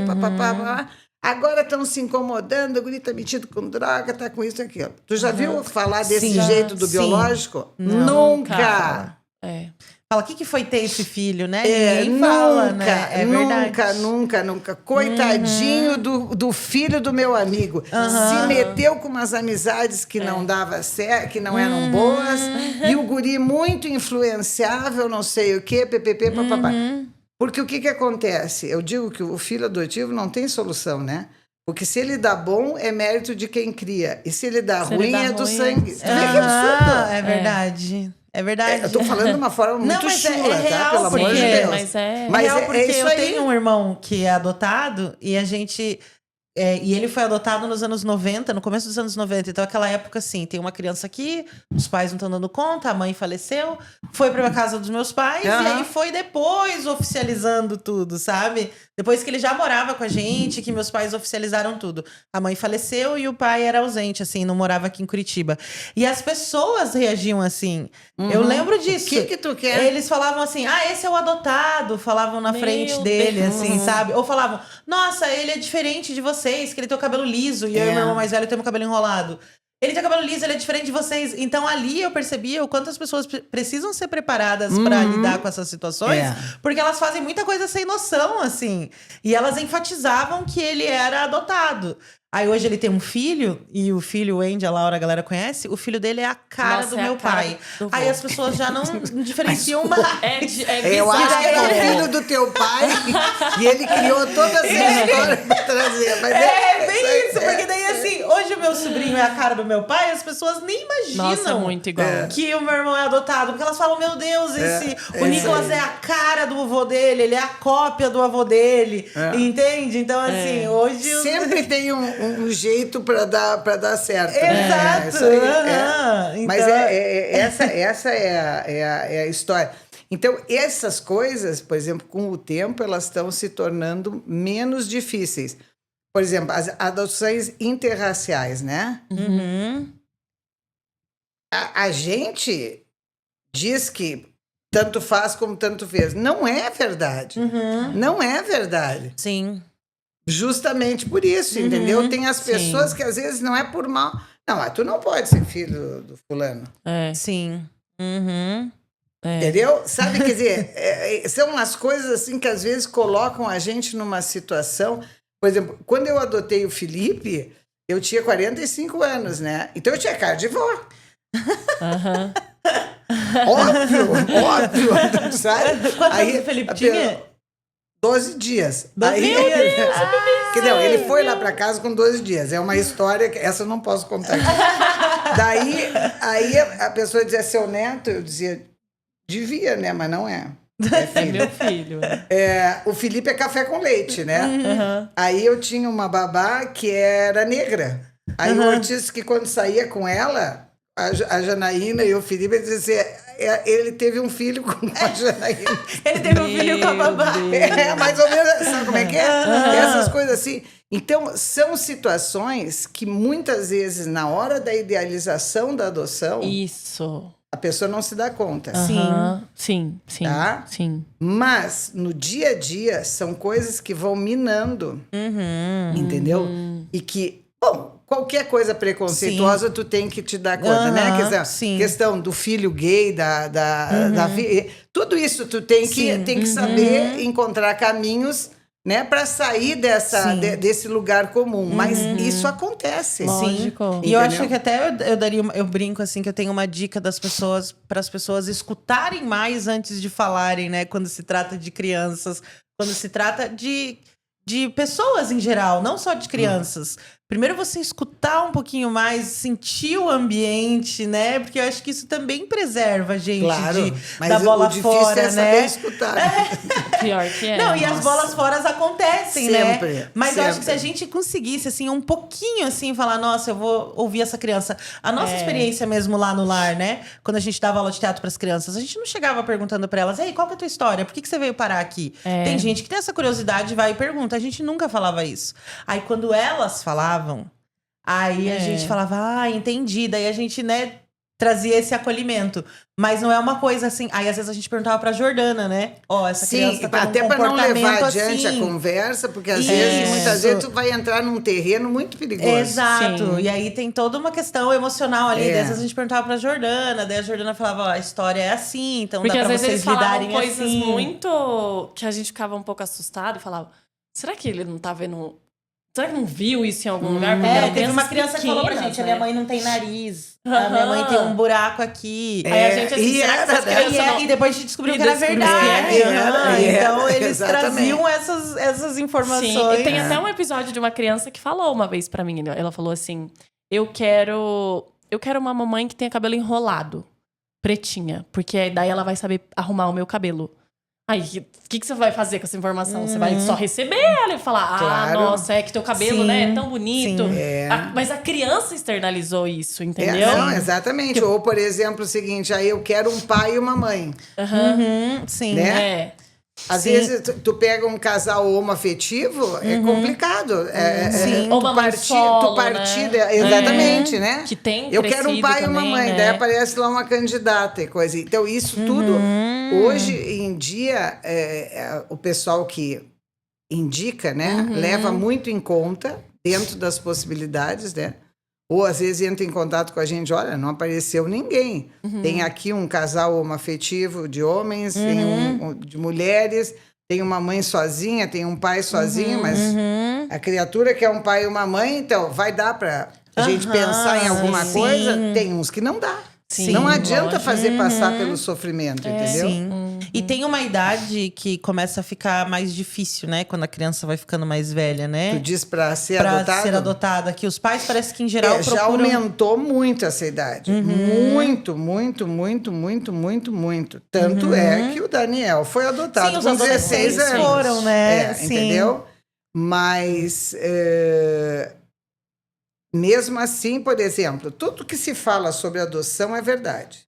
papapá. Agora estão se incomodando, o guri está metido com droga, está com isso e aquilo. Tu já viu falar desse jeito do biológico? Não, Nunca! Fala, o que foi ter esse filho, né? Ninguém Ninguém fala, né? É verdade. Nunca. Coitadinho do filho do meu amigo. Se meteu com umas amizades que não dava certo, que não eram boas, e o guri muito influenciável, não sei o quê, papapá. Porque o que acontece? Eu digo que o filho adotivo não tem solução, né? Porque se ele dá bom, é mérito de quem cria. E se ele dá ruim, é do sangue. Tu vê que absurdo? É verdade. É verdade. Eu tô falando de uma forma muito mas chula, é real, tá? Pelo amor de Deus. Mas real, porque isso eu aí. tenho um irmão que é adotado e a gente... e ele foi adotado nos anos 90, no começo dos anos 90. Então, aquela época, assim, tem uma criança aqui, os pais não estão dando conta, a mãe faleceu, foi pra casa dos meus pais, e aí foi depois oficializando tudo, sabe? Depois que ele já morava com a gente, que meus pais oficializaram tudo. A mãe faleceu e o pai era ausente, assim, não morava aqui em Curitiba. E as pessoas reagiam assim. Eu lembro disso. O que tu quer? Eles falavam assim, esse é o adotado, falavam na frente dele, Deus. assim, sabe? Ou falavam, nossa, ele é diferente de vocês, que ele tem o cabelo liso, e eu e meu irmão mais velho temos o cabelo enrolado. Ele tem cabelo liso, ele é diferente de vocês. Então ali eu percebia o quanto as pessoas precisam ser preparadas pra lidar com essas situações, porque elas fazem muita coisa sem noção, assim. E elas enfatizavam que ele era adotado. Aí hoje ele tem um filho, e o filho, o Andy, a Laura, a galera conhece, o filho dele é a cara do meu pai. Aí as pessoas já não diferenciam mais. Eu acho que é o filho do teu pai e ele criou todas as histórias pra trazer. Mas bem isso, porque daí assim, hoje o meu sobrinho é a cara do meu pai, as pessoas nem imaginam Nossa, muito igual. que o meu irmão é adotado, porque elas falam, meu Deus, o Nicolas é a cara do avô dele, ele é a cópia do avô dele, entende? Então assim, hoje... Sempre tem um jeito para dar certo. Exato. Né? Mas Então... essa é a história. Então, essas coisas, por exemplo, com o tempo, elas estão se tornando menos difíceis. Por exemplo, as adoções interraciais, né? Uhum. A gente diz que tanto faz como tanto fez. Não é verdade. Uhum. Não é verdade. Sim. Justamente por isso, entendeu? Tem as pessoas que às vezes não é por mal. Não, mas tu não pode ser filho do fulano. Sim. Uhum. Entendeu? Sabe, quer dizer, são as coisas assim que às vezes colocam a gente numa situação. Por exemplo, quando eu adotei o Felipe, eu tinha 45 anos, né? Então eu tinha cara de vó. Aham. Óbvio, sabe? Quantos anos o Felipe tinha? 12 dias. Meu Deus, que não, ele foi lá pra casa com 12 dias. É uma história que essa eu não posso contar aqui. Aí a pessoa dizia, seu neto, eu dizia, devia, né? Mas não é. É meu filho. O Felipe é café com leite, né? Uhum. Aí eu tinha uma babá que era negra. Aí o Ortiz, que quando saía com ela, a Janaína e o Felipe, ele dizia, ele teve um filho com a Janaína. Ele teve um filho com a babá. Mais ou menos, sabe como é que é? Essas coisas assim. Então, são situações que muitas vezes, na hora da idealização da adoção, Isso. a pessoa não se dá conta. Aham. Sim. Tá? Sim. Mas, no dia a dia, são coisas que vão minando, entendeu? E que, bom, qualquer coisa preconceituosa tu tem que te dar conta, né? Quer dizer, questão do filho gay, tudo isso tu tem que saber encontrar caminhos, né, para sair desse lugar comum. Mas isso acontece. Lógico. E eu acho que até eu brinco assim que eu tenho uma dica das pessoas para as pessoas escutarem mais antes de falarem, né? Quando se trata de crianças, quando se trata de pessoas em geral, não só de crianças. Primeiro você escutar um pouquinho mais, sentir o ambiente, né? Porque eu acho que isso também preserva a gente da bola fora, é né? Escutar. Pior que é. Não, e as bolas fora acontecem, Sempre, né? Mas eu acho que se a sempre. gente conseguisse, assim, um pouquinho, assim, falar, nossa, eu vou ouvir essa criança. A nossa experiência mesmo lá no lar, né? Quando a gente dava aula de teatro para as crianças, a gente não chegava perguntando para elas, ei, qual que é a tua história? Por que você veio parar aqui? Tem gente que tem essa curiosidade, vai e pergunta. A gente nunca falava isso. Aí, quando elas falavam, aí a gente falava, entendi. Daí a gente, né, trazia esse acolhimento. Mas não é uma coisa assim. Aí às vezes a gente perguntava pra Jordana, né? Essa criança tá até com um para não levar comportamento adiante assim. a conversa, porque às Isso. vezes, muitas vezes, tu vai entrar num terreno muito perigoso. Exato. Sim. E aí tem toda uma questão emocional ali. É. Daí às vezes a gente perguntava pra Jordana, daí a Jordana falava, ó, a história é assim, então Porque dá às pra vezes vocês eles falavam lidarem coisas assim. muito... que a gente ficava um pouco assustado e falava, será que ele não tá vendo... Será que não viu isso em algum lugar? Porque eram Teve uma crianças criança que falou pra pequenas, gente, a né? minha mãe não tem nariz, a minha mãe tem um buraco aqui. Aí a gente assim, e será que era, essas né? crianças não... E depois a gente descobriu E que era descobriu verdade. que era. Então eles Exatamente. traziam essas informações. Sim, e tem até um episódio de uma criança que falou uma vez pra mim, ela falou assim, eu quero uma mamãe que tenha cabelo enrolado, pretinha, porque daí ela vai saber arrumar o meu cabelo. Aí, o que você vai fazer com essa informação? Você vai só receber ela e falar, Claro. nossa, é que teu cabelo, né, é tão bonito. Sim. Mas a criança externalizou isso, entendeu? Não, exatamente. Ou, por exemplo, o seguinte, aí eu quero um pai e uma mãe. Sim. Né? É. Às Sim. vezes tu pega um casal homoafetivo, é complicado. Sim. Ou uma mãe solo, tu partir, né? exatamente, né? Que tem Eu quero um crescido pai e uma também, mãe, né? daí aparece lá uma candidata e coisa. Então, isso tudo, hoje em dia, o pessoal que indica, né, leva muito em conta, dentro das possibilidades, né? Ou às vezes entra em contato com a gente, olha, não apareceu ninguém. Tem aqui um casal homoafetivo de homens, tem um de mulheres, tem uma mãe sozinha, tem um pai sozinho, mas a criatura quer um pai e uma mãe, então vai dar para a gente pensar em alguma sim. coisa? Tem uns que não dá. Sim, não adianta lógico. fazer passar pelo sofrimento, entendeu? Sim. E tem uma idade que começa a ficar mais difícil, né? Quando a criança vai ficando mais velha, né? Tu diz para ser Pra adotado? ser adotada. Que os pais parece que em geral Já procuram... aumentou muito essa idade. Muito, muito, muito, muito, muito, muito. Tanto é que o Daniel foi adotado Sim, os com 16 adolescentes anos. foram, né? Sim. Entendeu? Mas, mesmo assim, por exemplo, tudo que se fala sobre adoção é verdade.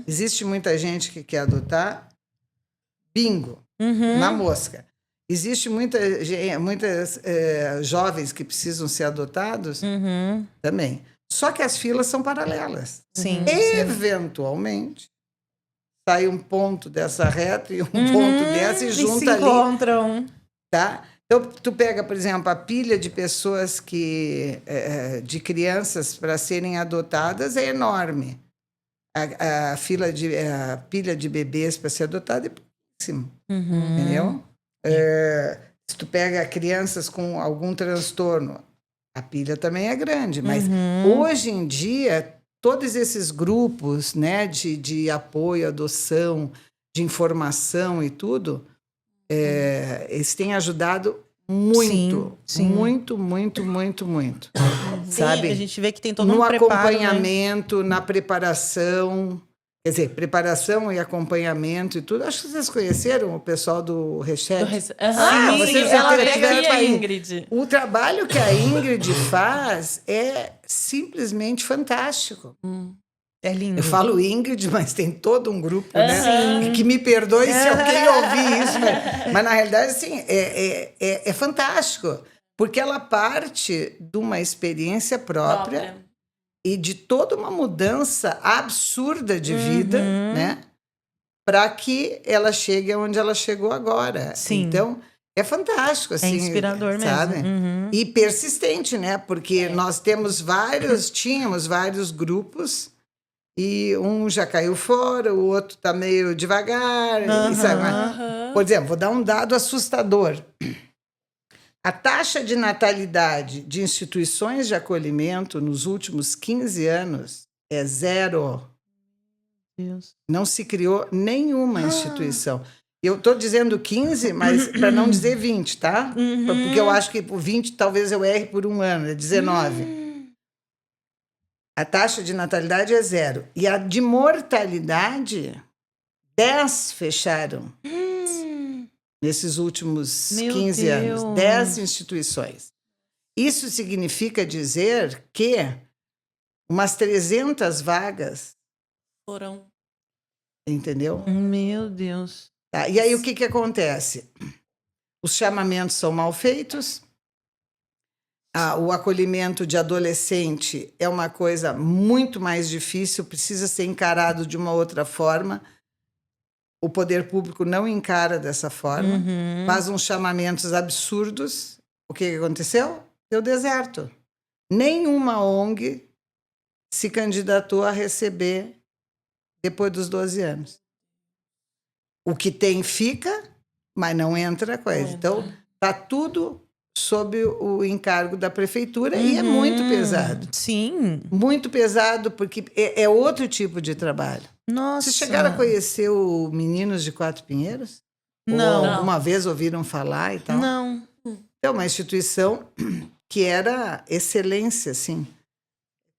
Existe muita gente que quer adotar, bingo, na mosca. Existe muitas jovens que precisam ser adotados também. Só que as filas são paralelas. Sim. Eventualmente, sai um ponto dessa reta e um ponto dessa e junta se ali. encontram. Tá? Então, tu pega, por exemplo, a pilha de pessoas de crianças para serem adotadas é enorme. A pilha de bebês para ser adotada é pouquíssimo. Entendeu? Se tu pega crianças com algum transtorno, a pilha também é grande. Mas hoje em dia, todos esses grupos, né, de apoio, adoção, de informação e tudo, eles têm ajudado muito, muito. Sabe? A gente vê que tem todo um no preparo, acompanhamento, na preparação. Quer dizer, preparação e acompanhamento e tudo. Acho que vocês conheceram o pessoal do Reset. Vocês já ela veio tiveram aqui, a aí. Ingrid. O trabalho que a Ingrid faz é simplesmente fantástico. É lindo. Eu falo Ingrid, mas tem todo um grupo, né? Que me perdoe se alguém ouvir isso. Mas na realidade, assim, é fantástico. Porque ela parte de uma experiência própria. E de toda uma mudança absurda de vida, né? Para que ela chegue onde ela chegou agora. Sim. Então, é fantástico, assim. É inspirador sabe? mesmo. E persistente, né? Porque nós tínhamos vários grupos e um já caiu fora, o outro está meio devagar. E sabe? Por exemplo, vou dar um dado assustador. A taxa de natalidade de instituições de acolhimento nos últimos 15 anos é 0. Deus. Não se criou nenhuma instituição. Eu estou dizendo 15, mas para não dizer 20, tá? Porque eu acho que por 20 talvez eu erre por um ano, é 19. A taxa de natalidade é 0. E a de mortalidade, 10 fecharam. Nesses últimos 15 anos, 10 instituições. Isso significa dizer que umas 300 vagas Foram. Entendeu? Meu Deus. Tá, e aí o que acontece? Os chamamentos são mal feitos. O acolhimento de adolescente é uma coisa muito mais difícil, precisa ser encarado de uma outra forma. O poder público não encara dessa forma, faz uns chamamentos absurdos. O que aconteceu? Deu deserto. Nenhuma ONG se candidatou a receber depois dos 12 anos. O que tem fica, mas não entra coisa. Então, está tudo sob o encargo da prefeitura e é muito pesado. Sim. Muito pesado, porque é outro tipo de trabalho. Nossa. Vocês chegaram a conhecer o Meninos de Quatro Pinheiros? Não. Ou alguma vez ouviram falar e tal? Não. É uma instituição que era excelência, assim,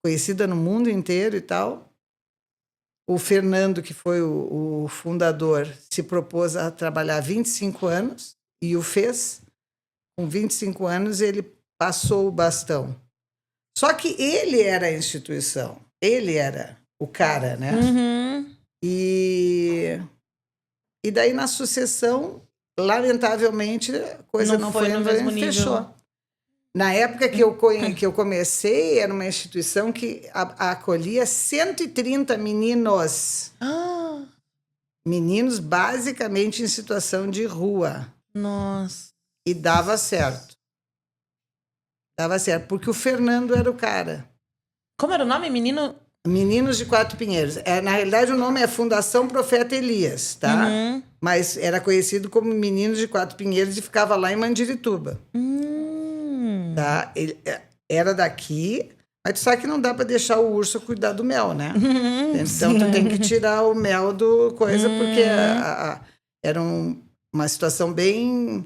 conhecida no mundo inteiro e tal. O Fernando, que foi o fundador, se propôs a trabalhar 25 anos e o fez. Com 25 anos, ele passou o bastão. Só que ele era a instituição. Ele era o cara, né? E daí, na sucessão, lamentavelmente, a coisa não foi no mesmo nível. Fechou. Na época que eu comecei, era uma instituição que acolhia 130 meninos. Meninos basicamente em situação de rua. Nossa. E dava certo. Dava certo, porque o Fernando era o cara. Como era o nome, menino? Meninos de Quatro Pinheiros. Na realidade, o nome é Fundação Profeta Elias, tá? Mas era conhecido como Meninos de Quatro Pinheiros e ficava lá em Mandirituba. Tá? Ele era daqui, mas tu sabe que não dá para deixar o urso cuidar do mel, né? Então, tu tem que tirar o mel do coisa, porque era uma situação bem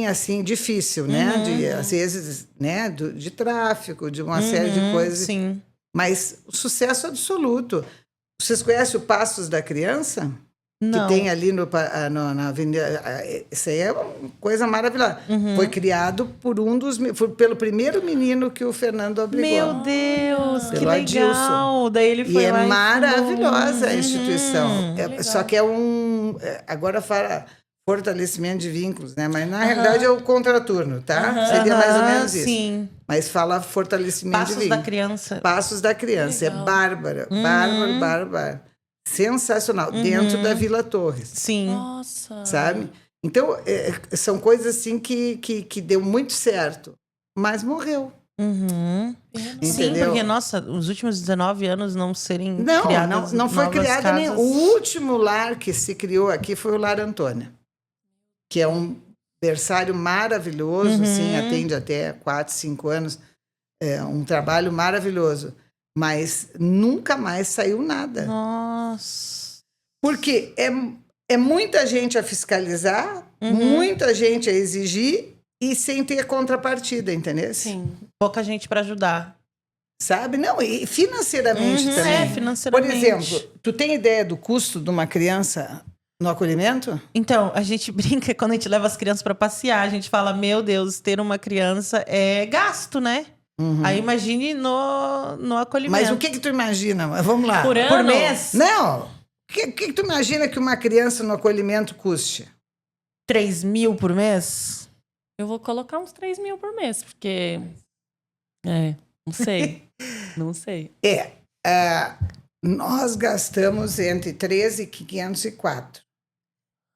assim, difícil, né? Às vezes, né? De tráfico, de uma série de coisas. Sim. Mas sucesso absoluto. Vocês conhecem o Pastos da Criança? Não. Que tem ali na Avenida. Isso aí é uma coisa maravilhosa. Foi criado pelo primeiro menino que o Fernando abrigou. Meu Deus, que pelo legal. Adilson. Daí ele foi e lá é e maravilhosa fundou. a instituição. Só que é agora fala fortalecimento de vínculos, né? Mas na realidade é o contraturno, tá? Seria mais ou menos isso. Sim. Mas fala fortalecimento de Passos vínculos. da criança. Passos da criança. Legal. É bárbara. Bárbara. Sensacional. Dentro da Vila Torres, Sim. Nossa. sabe? Então, são coisas assim que deu muito certo. Mas morreu. Uhum. Pena. Sim, Entendeu? porque, nossa, os últimos 19 anos não serem Não, criadas não foi novas criada casas. nem. O último lar que se criou aqui foi o Lar Antônia, que é um berçário maravilhoso, assim, atende até 4, 5 anos. É um trabalho maravilhoso. Mas nunca mais saiu nada. Nossa. Porque é muita gente a fiscalizar, muita gente a exigir e sem ter contrapartida, entendeu? Sim. Pouca gente para ajudar. Sabe? Não, e financeiramente também. É, Por financeiramente. exemplo, tu tem ideia do custo de uma criança no acolhimento? Então, a gente brinca quando a gente leva as crianças para passear, a gente fala, meu Deus, ter uma criança é gasto, né? Aí imagine no acolhimento. Mas o que tu imagina? Vamos lá. Por ano? Por mês? Não. O que tu imagina que uma criança no acolhimento custe? 3 mil por mês? Eu vou colocar uns 3 mil por mês, porque... não sei. Não sei. Nós gastamos entre 13 e 504.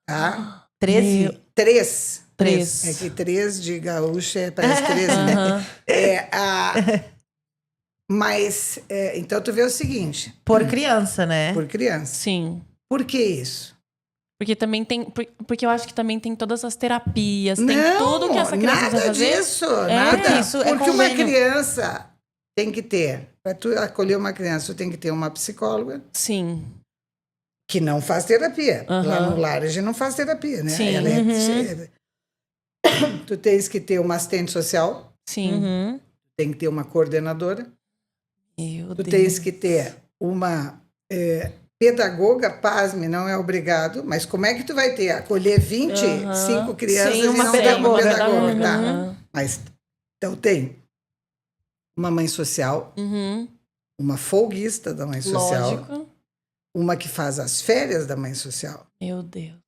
Tá? 13? 3. Três. É que 3 de gaúcha parece 13, né? Mas, então tu vê o seguinte. Por criança, né? Por criança. Sim. Por que isso? Porque também tem... Porque eu acho que também tem todas as terapias, tem Não, tudo que essa criança nada precisa fazer. disso, nada. Isso é Porque uma convênio. criança tem que ter, para tu acolher uma criança, tu tem que ter uma psicóloga Sim. que não faz terapia. Aham. Lá no lar a gente não faz terapia, né? Sim. Ela tu tens que ter uma assistente social, Sim. Uhum. tem que ter uma coordenadora, Meu tu Deus. tens que ter uma pedagoga, pasme, não é obrigado, mas como é que tu vai ter? Acolher 25 crianças Sim, e uma não ter pedagoga. uma pedagoga, tá? Aham. Mas, então tem uma mãe social, Uhum. uma folguista da mãe social, Lógico. uma que faz as férias da mãe social. Meu Deus.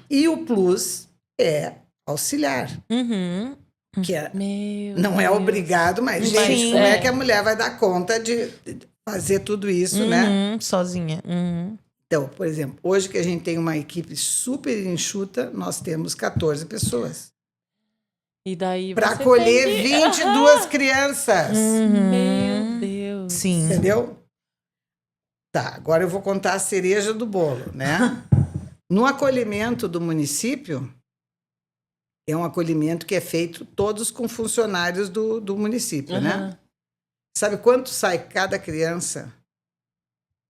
E o plus é auxiliar, Uhum. que Meu não é Deus. obrigado, mas, Mas, gente, como é é. que a mulher vai dar conta de fazer tudo isso, né? Uhum. Sozinha. Uhum. Então, por exemplo, hoje que a gente tem uma equipe super enxuta, nós temos 14 pessoas. E daí Para você acolher tem que... 22 crianças. Meu Deus. Sim. Entendeu? Tá, agora eu vou contar a cereja do bolo, né? No acolhimento do município, é um acolhimento que é feito todos com funcionários do município, né? Aham. Sabe quanto sai cada criança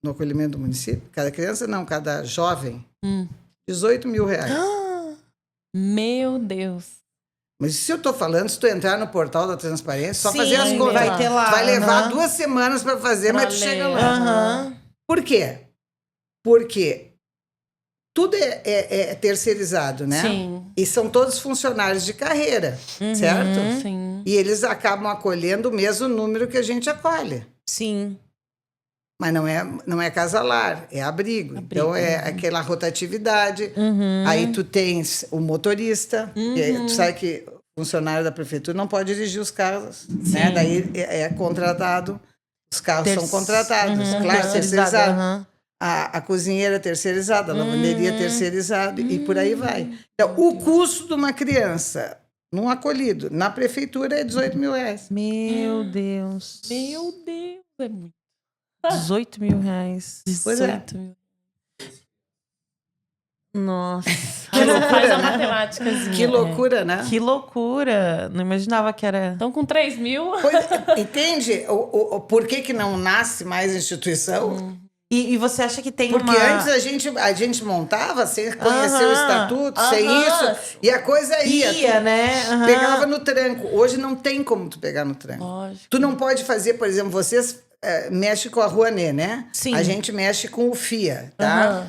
no acolhimento do município? Cada criança não, cada jovem. 18 mil reais. Meu Deus. Mas se eu tô falando, se tu entrar no portal da transparência, só Sim, fazer as contas. vai ter lá. Vai levar aham. 2 semanas para fazer, Pra mas tu chega ler. lá. Aham. Por quê? Porque tudo é terceirizado, né? Sim. E são todos funcionários de carreira, certo? Sim. E eles acabam acolhendo o mesmo número que a gente acolhe. Sim. Mas não é casa-lar, é abrigo. Então é aquela rotatividade. Aí tu tens o motorista, que tu sabe que o funcionário da prefeitura não pode dirigir os carros, né? Daí é contratado, os carros são contratados, claro, terceirizado. Aham. A cozinheira terceirizada, a lavanderia terceirizada e por aí vai. Então, o custo de uma criança num acolhido na prefeitura é 18 mil reais. Meu Deus. Meu Deus. É muito. 18 mil reais. Pois é. 18 mil. Nossa. Que loucura, Faz a né? matemáticazinha. Que loucura, né? Que loucura. Não imaginava que era... Então, com 3 mil... Pois, entende por que não nasce mais instituição? E você acha que tem Porque uma... antes a gente montava sem conhecer o estatuto, sem isso, e a coisa ia. Ia, né? Aham. Pegava no tranco. Hoje não tem como tu pegar no tranco. Lógico. Tu não pode fazer, por exemplo, vocês mexem com a Rouanet, né? Sim. A gente mexe com o FIA, tá?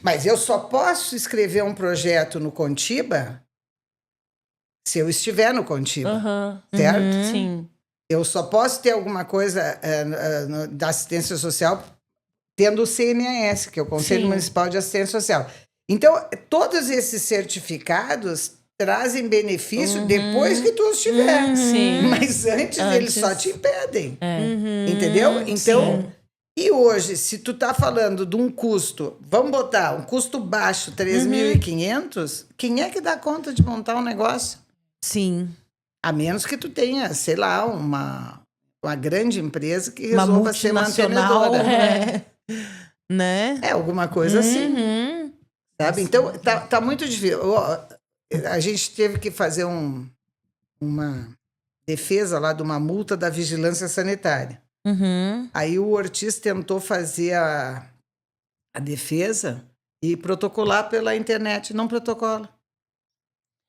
Mas eu só posso escrever um projeto no Contiba se eu estiver no Contiba, Aham. certo? Sim. Eu só posso ter alguma coisa da assistência social tendo o CMAS, que é o Conselho Sim. Municipal de Assistência Social. Então, todos esses certificados trazem benefício depois que tu os tiver. Sim. Mas antes, eles só te impedem. Entendeu? Então, sim. e hoje, se tu tá falando de um custo, vamos botar um custo baixo, 3.500, quem é que dá conta de montar um negócio? Sim. A menos que tu tenha, sei lá, uma grande empresa que Uma resolva ser multinacional, mantenedora. né? É, alguma coisa assim, Uhum. sabe? Então, tá muito difícil. A gente teve que fazer uma defesa lá de uma multa da vigilância sanitária. Uhum. Aí o Ortiz tentou fazer a defesa e protocolar pela internet. Não protocola.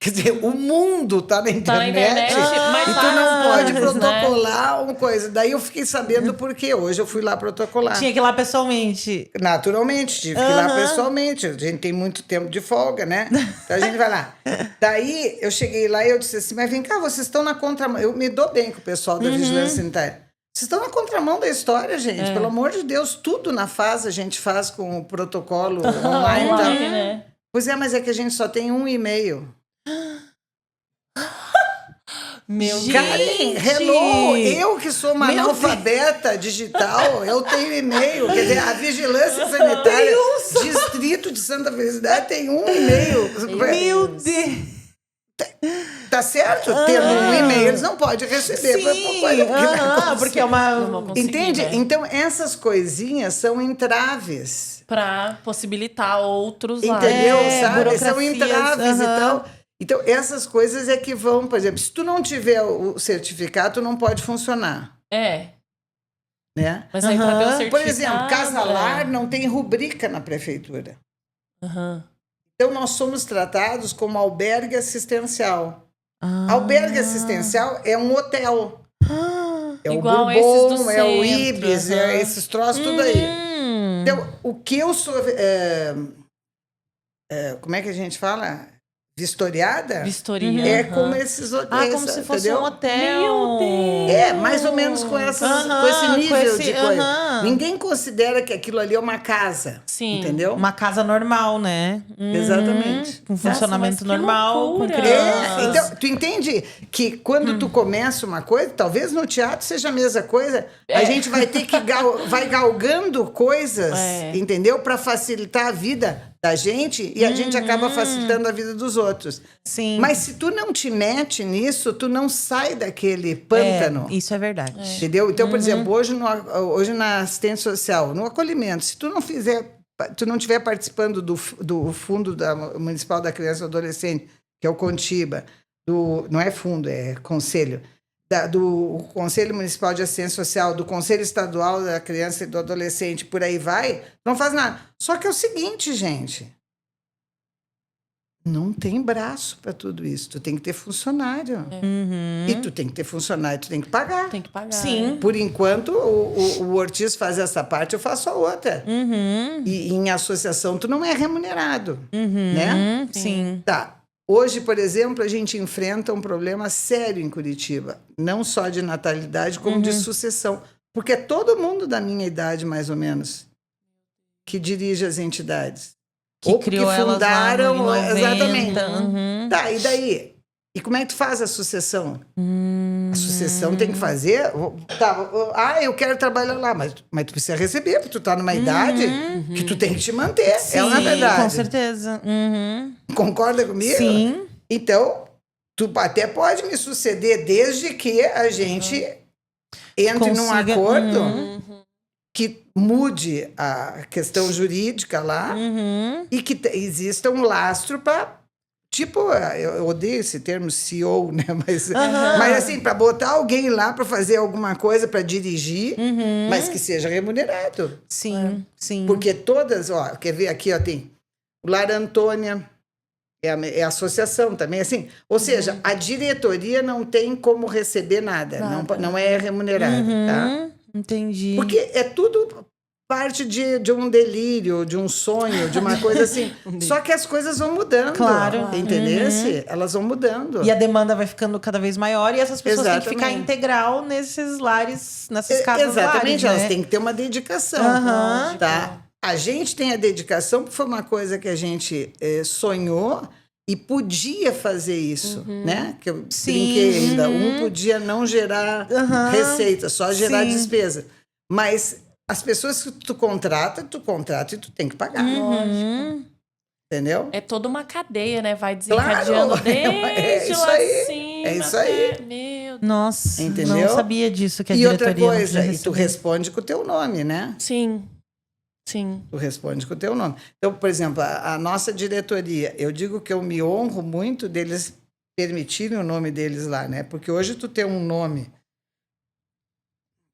Quer dizer, o mundo tá na internet. Tá na internet, mas E tu não pode né? protocolar uma coisa. Daí eu fiquei sabendo por quê. Hoje eu fui lá protocolar. Tinha que ir lá pessoalmente. Naturalmente, tive que ir lá pessoalmente. A gente tem muito tempo de folga, né? Então a gente vai lá. Daí eu cheguei lá e eu disse assim, mas vem cá, vocês estão na contramão. Eu me dou bem com o pessoal da Vigilância Sanitária. Vocês estão na contramão da história, gente. Pelo amor de Deus, tudo na fase a gente faz com o protocolo online. e tal. né? Pois é, mas é que a gente só tem um e-mail. Meu Karen, hello! Eu que sou uma analfabeta digital, eu tenho e-mail. Quer dizer, a Vigilância Sanitária Distrito de Santa Felicidade tem um e-mail. Meu Deus! Tá certo? Tendo um e-mail, eles não podem receber. Porque é uma... Não vou conseguir, Entende? né? Então, essas coisinhas são entraves. Pra possibilitar outros lá. Entendeu? Sabe? São burocracias, entraves e aham. tal. Então, essas coisas é que vão, por exemplo, se tu não tiver o certificado, tu não pode funcionar. É. Né? Mas aí pra ter o certificado... Por exemplo, Casalar não tem rubrica na prefeitura. Aham. Então, nós somos tratados como albergue assistencial. Ah. Albergue assistencial é um hotel. É Igual o esses Bourbon, do é o centro, Ibis, aham. é esses troços tudo aí. Então, o que eu sou... como é que a gente fala? Vistoriada? Vistoria. É aham. como esses hotéis, como se fosse entendeu? um hotel. Meu Deus! É, mais ou menos com esse nível de coisa. aham. Ninguém considera que aquilo ali é uma casa. Sim. Entendeu? Uma casa normal, né? Exatamente. Com funcionamento mas que normal, com loucura. crianças. Então, tu entende que quando tu começa uma coisa, talvez no teatro seja a mesma coisa, a gente vai ter que vai galgando coisas, entendeu? Para facilitar a vida da gente e a gente acaba facilitando a vida dos outros. Sim. Mas se tu não te mete nisso, tu não sai daquele pântano. Isso é verdade. Entendeu? Então, por exemplo, hoje na assistência social, no acolhimento, se tu não estiver participando do Fundo Municipal da Criança e do Adolescente, que é o Contiba, não é fundo, é conselho, do Conselho Municipal de Assistência Social, do Conselho Estadual da Criança e do Adolescente, por aí vai, não faz nada. Só que é o seguinte, gente, não tem braço para tudo isso. Tu tem que ter funcionário. E tu tem que ter funcionário, tu tem que pagar. Tem que pagar. Sim. Por enquanto, o Ortiz faz essa parte, eu faço a outra. E em associação, tu não é remunerado, né? Sim. Tá. Hoje, por exemplo, a gente enfrenta um problema sério em Curitiba. Não só de natalidade, como de sucessão. Porque é todo mundo da minha idade, mais ou menos, que dirige as entidades. Que Ou porque criou elas fundaram... lá em 90. Exatamente. Uhum. Tá, e daí? E como é que tu faz a sucessão? A sucessão tem que fazer... Tá, eu quero trabalhar lá, mas tu precisa receber, porque tu tá numa idade que tu tem que te manter. Sim, é uma verdade. com certeza. Concorda comigo? Sim. Então, tu até pode me suceder desde que a gente entre num Consiga- acordo que mude a questão jurídica lá e que exista um lastro para... Tipo, eu odeio esse termo CEO, né? Mas assim, para botar alguém lá para fazer alguma coisa, para dirigir, mas que seja remunerado. Sim, sim. Porque todas, quer ver aqui, tem o Lar Antônia, é a associação também, assim. Ou seja, a diretoria não tem como receber nada. Não é remunerado, tá? Entendi. Porque é tudo parte de um delírio, de um sonho, de uma coisa assim. Só que as coisas vão mudando. Claro. Entendesse? Elas vão mudando. E a demanda vai ficando cada vez maior e essas pessoas têm que ficar Exatamente. integral nesses lares, nessas casas Exatamente, lares, elas né? têm que ter uma dedicação. Aham. Tá? A gente tem a dedicação, porque foi uma coisa que a gente sonhou e podia fazer isso, né? Que eu Sim. brinquei ainda. Um podia não gerar receita, só gerar Sim. despesa. Mas as pessoas que tu contrata e tu tem que pagar. Uhum. Entendeu? É toda uma cadeia, né? Vai desencadeando Claro, desde isso lá aí, de cima. é isso aí. Meu Deus. Nossa, Entendeu? não sabia disso, que a E outra diretoria não coisa, podia e tu receber. responde com o teu nome, né? Sim. Sim. Tu responde com o teu nome. Então, por exemplo, a nossa diretoria, eu digo que eu me honro muito deles permitirem o nome deles lá, né? Porque hoje tu ter um nome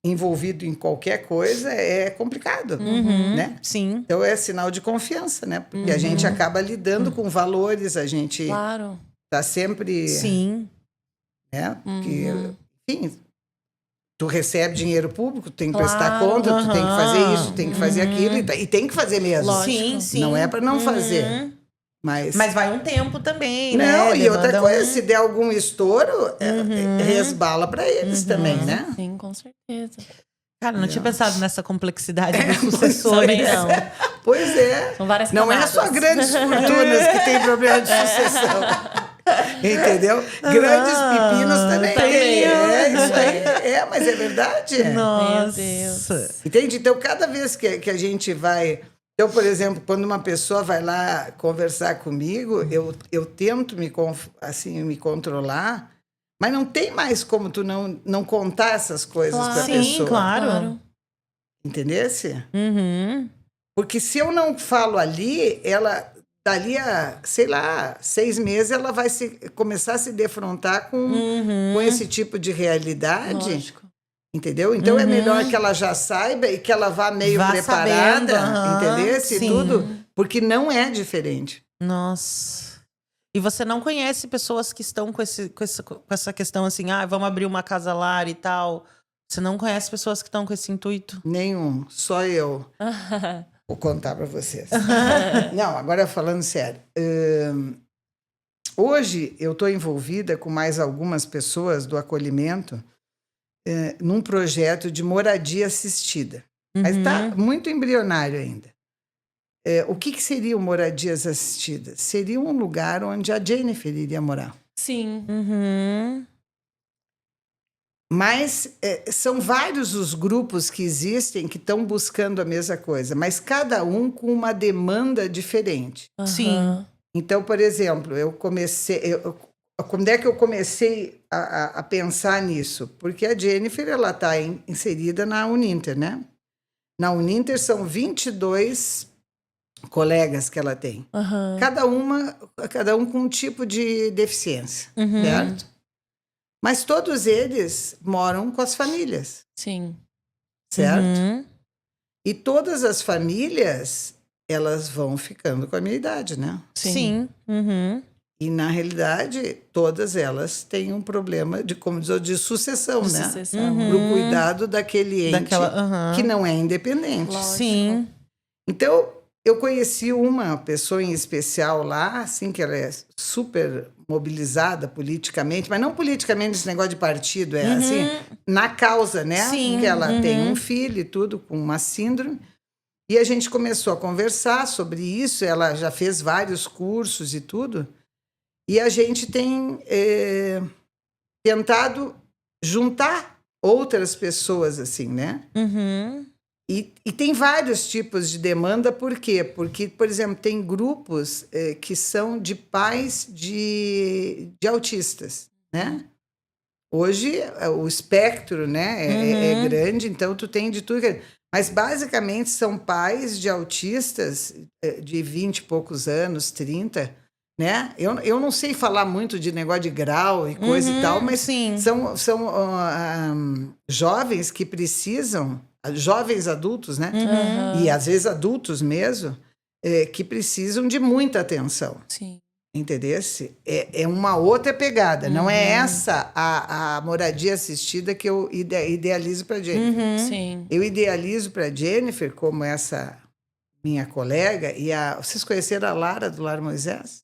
envolvido em qualquer coisa é complicado, né? Sim. Então é sinal de confiança, né? Porque a gente acaba lidando com valores, a gente Claro. tá sempre, Sim. né? Porque, enfim, tu recebe dinheiro público, tu tem que prestar Claro. conta, tu tem que fazer isso, tu tem que fazer aquilo, e tem que fazer mesmo. Lógico. Sim, sim. Não é para não fazer. Mas vai um tempo também, né? não, e outra Demanda coisa, se der algum estouro, resbala para eles também, né? Sim, com certeza. Cara, não tinha pensado nessa complexidade dos sucessores. Também não. Pois é. São várias Não é camadas. só grandes fortunas que tem problema de sucessão. Entendeu? Grandes pepinos também também. tem. É isso aí. Mas é verdade. Nossa. Meu Deus. Entende? Então, cada vez que a gente vai... Então, por exemplo, quando uma pessoa vai lá conversar comigo, eu tento me controlar, mas não tem mais como tu não contar essas coisas para a Sim, pessoa. claro. Entendesse? Uhum. Porque se eu não falo ali, ela... Dali a, sei lá, 6 meses, ela vai começar a se defrontar com esse tipo de realidade. Lógico. Entendeu? Então é melhor que ela já saiba e que ela vá meio preparada, sabendo, entendeu? sim. Tudo, porque não é diferente. Nossa. E você não conhece pessoas que estão com essa questão assim, vamos abrir uma casa lar e tal. Você não conhece pessoas que estão com esse intuito? Nenhum, só eu. Vou contar para vocês. Não, agora falando sério. Hoje eu estou envolvida com mais algumas pessoas do acolhimento num projeto de moradia assistida. Mas está muito embrionário ainda. O que seria moradias assistidas? Seria um lugar onde a Jennifer iria morar. Sim. Mas são vários os grupos que existem que estão buscando a mesma coisa, mas cada um com uma demanda diferente. Sim. Então, por exemplo, quando é que eu comecei a pensar nisso? Porque a Jennifer ela está inserida na Uninter, né? Na Uninter são 22 colegas que ela tem. Cada um com um tipo de deficiência, certo? Mas todos eles moram com as famílias. Sim. Certo? E todas as famílias, elas vão ficando com a minha idade, né? Sim. E, na realidade, todas elas têm um problema de sucessão, né? Sucessão. Para o cuidado daquele ente que não é independente. Lógico. Sim. Então, eu conheci uma pessoa em especial lá, assim, que ela é super mobilizada politicamente, mas não politicamente esse negócio de partido, assim, na causa, né? Sim. Porque ela tem um filho e tudo com uma síndrome. E a gente começou a conversar sobre isso, ela já fez vários cursos e tudo, e a gente tem tentado juntar outras pessoas, assim, né? E tem vários tipos de demanda, por quê? Porque, por exemplo, tem grupos que são de pais de autistas, né? Hoje, o espectro, né, é grande, então tu tem de tudo. Mas, basicamente, são pais de autistas de 20 e poucos anos, 30, né? Eu não sei falar muito de negócio de grau e coisa e tal, mas são jovens que precisam... Jovens adultos, né? E às vezes adultos mesmo, que precisam de muita atenção. Sim. Entendesse? É uma outra pegada. Não é essa a moradia assistida que eu idealizo para Jennifer. Sim. Eu idealizo para Jennifer como essa minha colega. Vocês conheceram a Lara do Lar Moisés?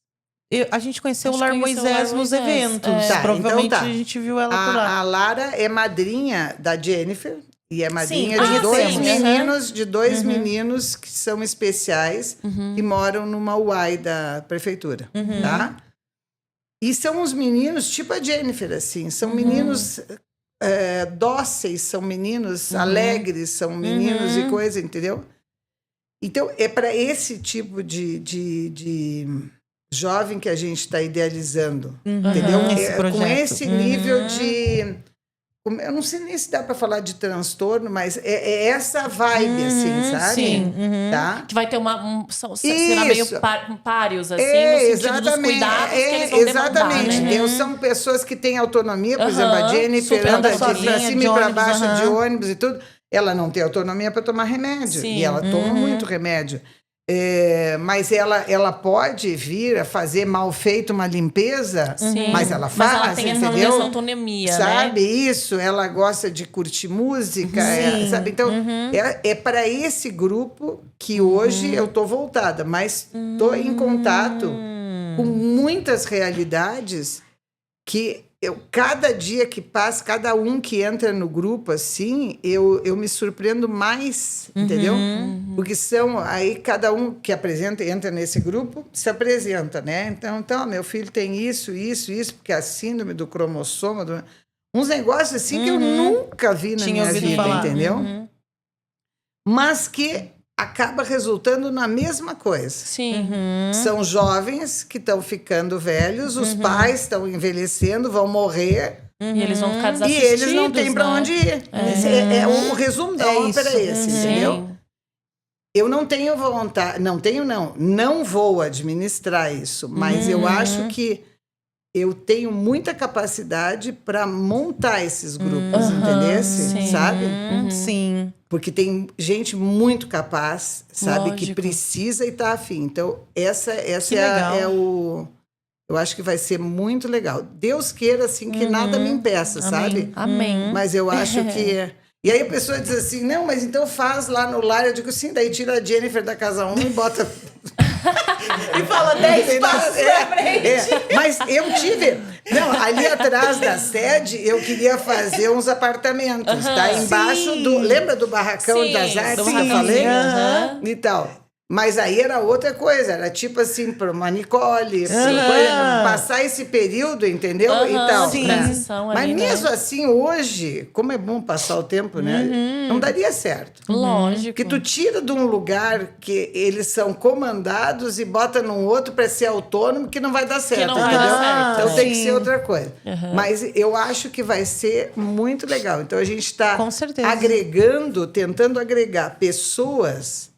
A gente conheceu o Acho Lar que conheceu o Moisés Lar nos Moisés. eventos. Tá, Provavelmente então tá. a gente viu ela por lá. A Lara é madrinha da Jennifer. E é madrinha Sim, de dois conhecemos. meninos que são especiais, que moram numa UAI da prefeitura, tá? E são uns meninos, tipo a Jennifer, assim. São meninos dóceis, são meninos alegres, são meninos e coisa, entendeu? Então, é para esse tipo de jovem que a gente está idealizando, entendeu? Esse projeto. Com esse nível de... Eu não sei nem se dá para falar de transtorno, mas é essa vibe, assim, sabe? Sim. Tá? Que vai ter será meio páreos, assim, no sentido dos cuidados que eles vão exatamente. demandar, né? São pessoas que têm autonomia, por exemplo, a Jennifer super anda sozinha, pra cima de e para ônibus, baixo de ônibus e tudo. Ela não tem autonomia para tomar remédio. Sim. E ela toma muito remédio. Mas ela pode vir a fazer mal feito uma limpeza, Sim. mas ela faz, Mas ela tem entendeu? essa autonomia, Sabe né? isso? Ela gosta de curtir música, sabe? Então, é para esse grupo que hoje eu tô voltada, mas tô em contato com muitas realidades que cada dia que passa, cada um que entra no grupo, assim, eu me surpreendo mais, entendeu? Porque são aí, cada um que entra nesse grupo, se apresenta, né? Então, meu filho tem isso, porque a síndrome do cromossomo, uns negócios assim que eu nunca vi na minha vida, falar. entendeu? Mas que acaba resultando na mesma coisa. Sim. São jovens que estão ficando velhos, os pais estão envelhecendo, vão morrer, E eles vão ficar e desassistidos, eles não têm para né? onde ir. O resumo da ópera é esse, entendeu? Sim. Eu não tenho vontade, não vou administrar isso, mas eu acho que eu tenho muita capacidade para montar esses grupos, entendeu? sim. Sabe? Sim. Porque tem gente muito capaz, sabe? Que Lógico. precisa e tá afim. Então, essa Que legal. eu acho que vai ser muito legal. Deus queira, assim, que nada me impeça, sabe? Amém. Mas eu acho que... E aí a pessoa diz assim, não, mas então faz lá no lar. Eu digo, sim, daí tira a Jennifer da casa 1 e bota... E fala 10 passos pra frente. Mas eu tive... Não, ali atrás da sede, eu queria fazer uns apartamentos, tá? Embaixo do... Lembra do barracão Sim, das artes do que eu barracão, falei? sim. E tal. Mas aí era outra coisa, era tipo assim, para uma Nicole, passar esse período, entendeu? E tal. Sim. Né? Transição Mas ali, mesmo né? assim, hoje, como é bom passar o tempo, né? Não daria certo. Lógico. Porque tu tira de um lugar que eles são comandados e bota num outro para ser autônomo, que não vai dar certo, não vai entendeu? dar certo, Então tem que sim. ser outra coisa. Mas eu acho que vai ser muito legal. Então a gente está Com certeza. tentando agregar pessoas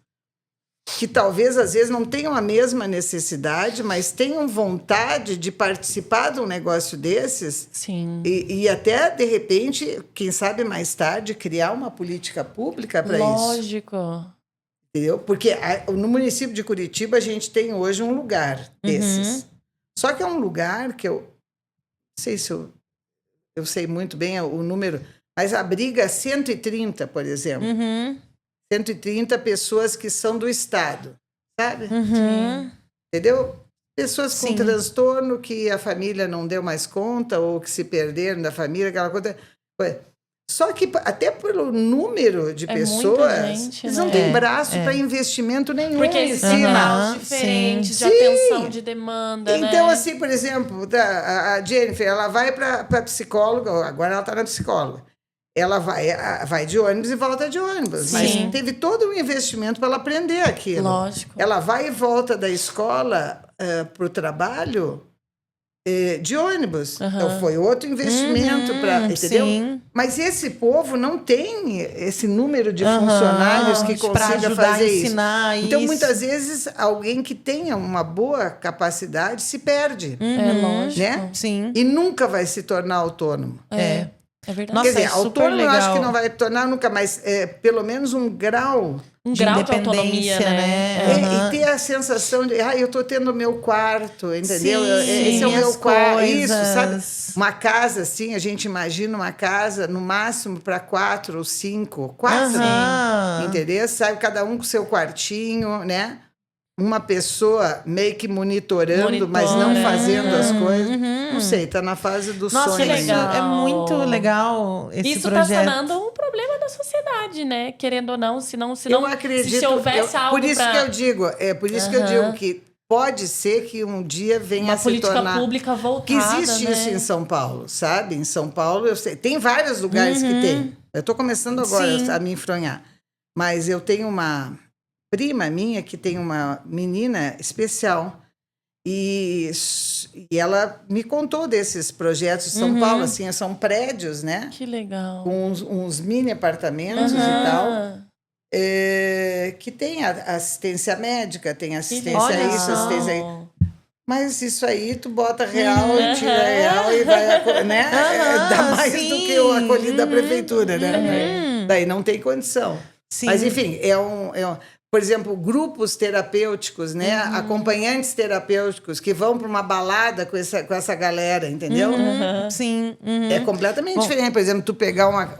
que talvez às vezes não tenham a mesma necessidade, mas tenham vontade de participar de um negócio desses. Sim. E até, de repente, quem sabe mais tarde, criar uma política pública para isso. Lógico. Entendeu? Porque no município de Curitiba a gente tem hoje um lugar desses. Só que é um lugar que eu não sei se eu sei muito bem o número, mas abriga 130, por exemplo. 130 pessoas que são do Estado, sabe? Entendeu? Pessoas com Sim. transtorno que a família não deu mais conta ou que se perderam da família, aquela coisa. Só que até pelo número de É pessoas, muita gente, eles né? não têm braço para investimento nenhum Porque em existem cima. graus diferentes de Sim. atenção, de demanda, Então, né? assim, por exemplo, a Jennifer, ela vai para psicóloga, agora ela está na psicóloga. Ela vai de ônibus e volta de ônibus. Sim. Mas teve todo um investimento para ela aprender aquilo. Lógico. Ela vai e volta da escola para o trabalho de ônibus. Então, foi outro investimento para... Entendeu? Sim. Mas esse povo não tem esse número de funcionários que Pra consiga ajudar fazer a isso. ensinar Então, isso. muitas vezes, alguém que tenha uma boa capacidade se perde, É lógico. né? Sim. E nunca vai se tornar autônomo. É verdade. Nossa, Quer dizer, é super autônomo eu acho legal. que não vai tornar nunca, mas pelo menos um grau Um de grau de autonomia, independência, né? né? e ter a sensação de, eu tô tendo o meu quarto, entendeu? Sim, Esse é o meu as quarto. Isso, coisas. sabe? Uma casa assim, a gente imagina uma casa no máximo para 4 ou 5. 4, Aham. entendeu? Sabe, cada um com seu quartinho, né? Uma pessoa meio que monitorando, mas não Monitora. fazendo as coisas. Uhum. Não sei, tá na fase do Nossa, sonho. que isso legal. é muito legal, esse Isso projeto. tá sanando um problema da sociedade, né? Querendo ou não, se Eu acredito, se houvesse algo por isso pra... que eu digo, por isso que eu digo que pode ser que um dia venha uma a se política tornar pública voltada, que existe né? isso em São Paulo, sabe? Em São Paulo, eu sei, tem vários lugares que tem. Eu estou começando agora Sim. a me enfronhar. Mas eu tenho uma prima minha que tem uma menina especial e ela me contou desses projetos de São Paulo, assim, são prédios, né? Que legal. Com uns mini apartamentos e tal. Que tem assistência médica, tem assistência a isso, assistência a isso. Mas isso aí, tu bota real, tira real e vai, né? Dá mais do que o acolhido da prefeitura, né? Daí não tem condição. Sim. Mas, enfim, por exemplo, grupos terapêuticos, né? Acompanhantes terapêuticos que vão para uma balada com essa galera, entendeu? Sim. É completamente diferente. Por exemplo, tu pegar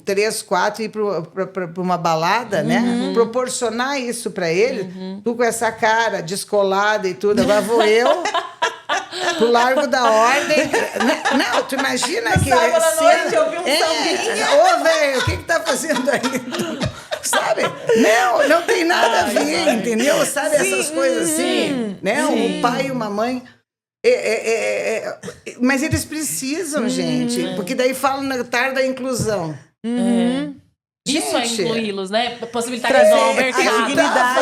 3, 4 e ir para uma balada, né? Proporcionar isso para ele, tu com essa cara descolada e tudo. Agora vou eu pro Largo da Ordem. Não, tu imagina que... sábado à noite eu vi um Ô, velho, o que tá fazendo aí? Sabe? Não tem nada a ver, entendeu? Sabe, essas coisas assim, né? Um pai e uma mãe... Mas eles precisam, gente, porque daí falam na tarde da inclusão. Isso é Gente, incluí-los, né? Possibilitar que eles vão ao mercado. Tentar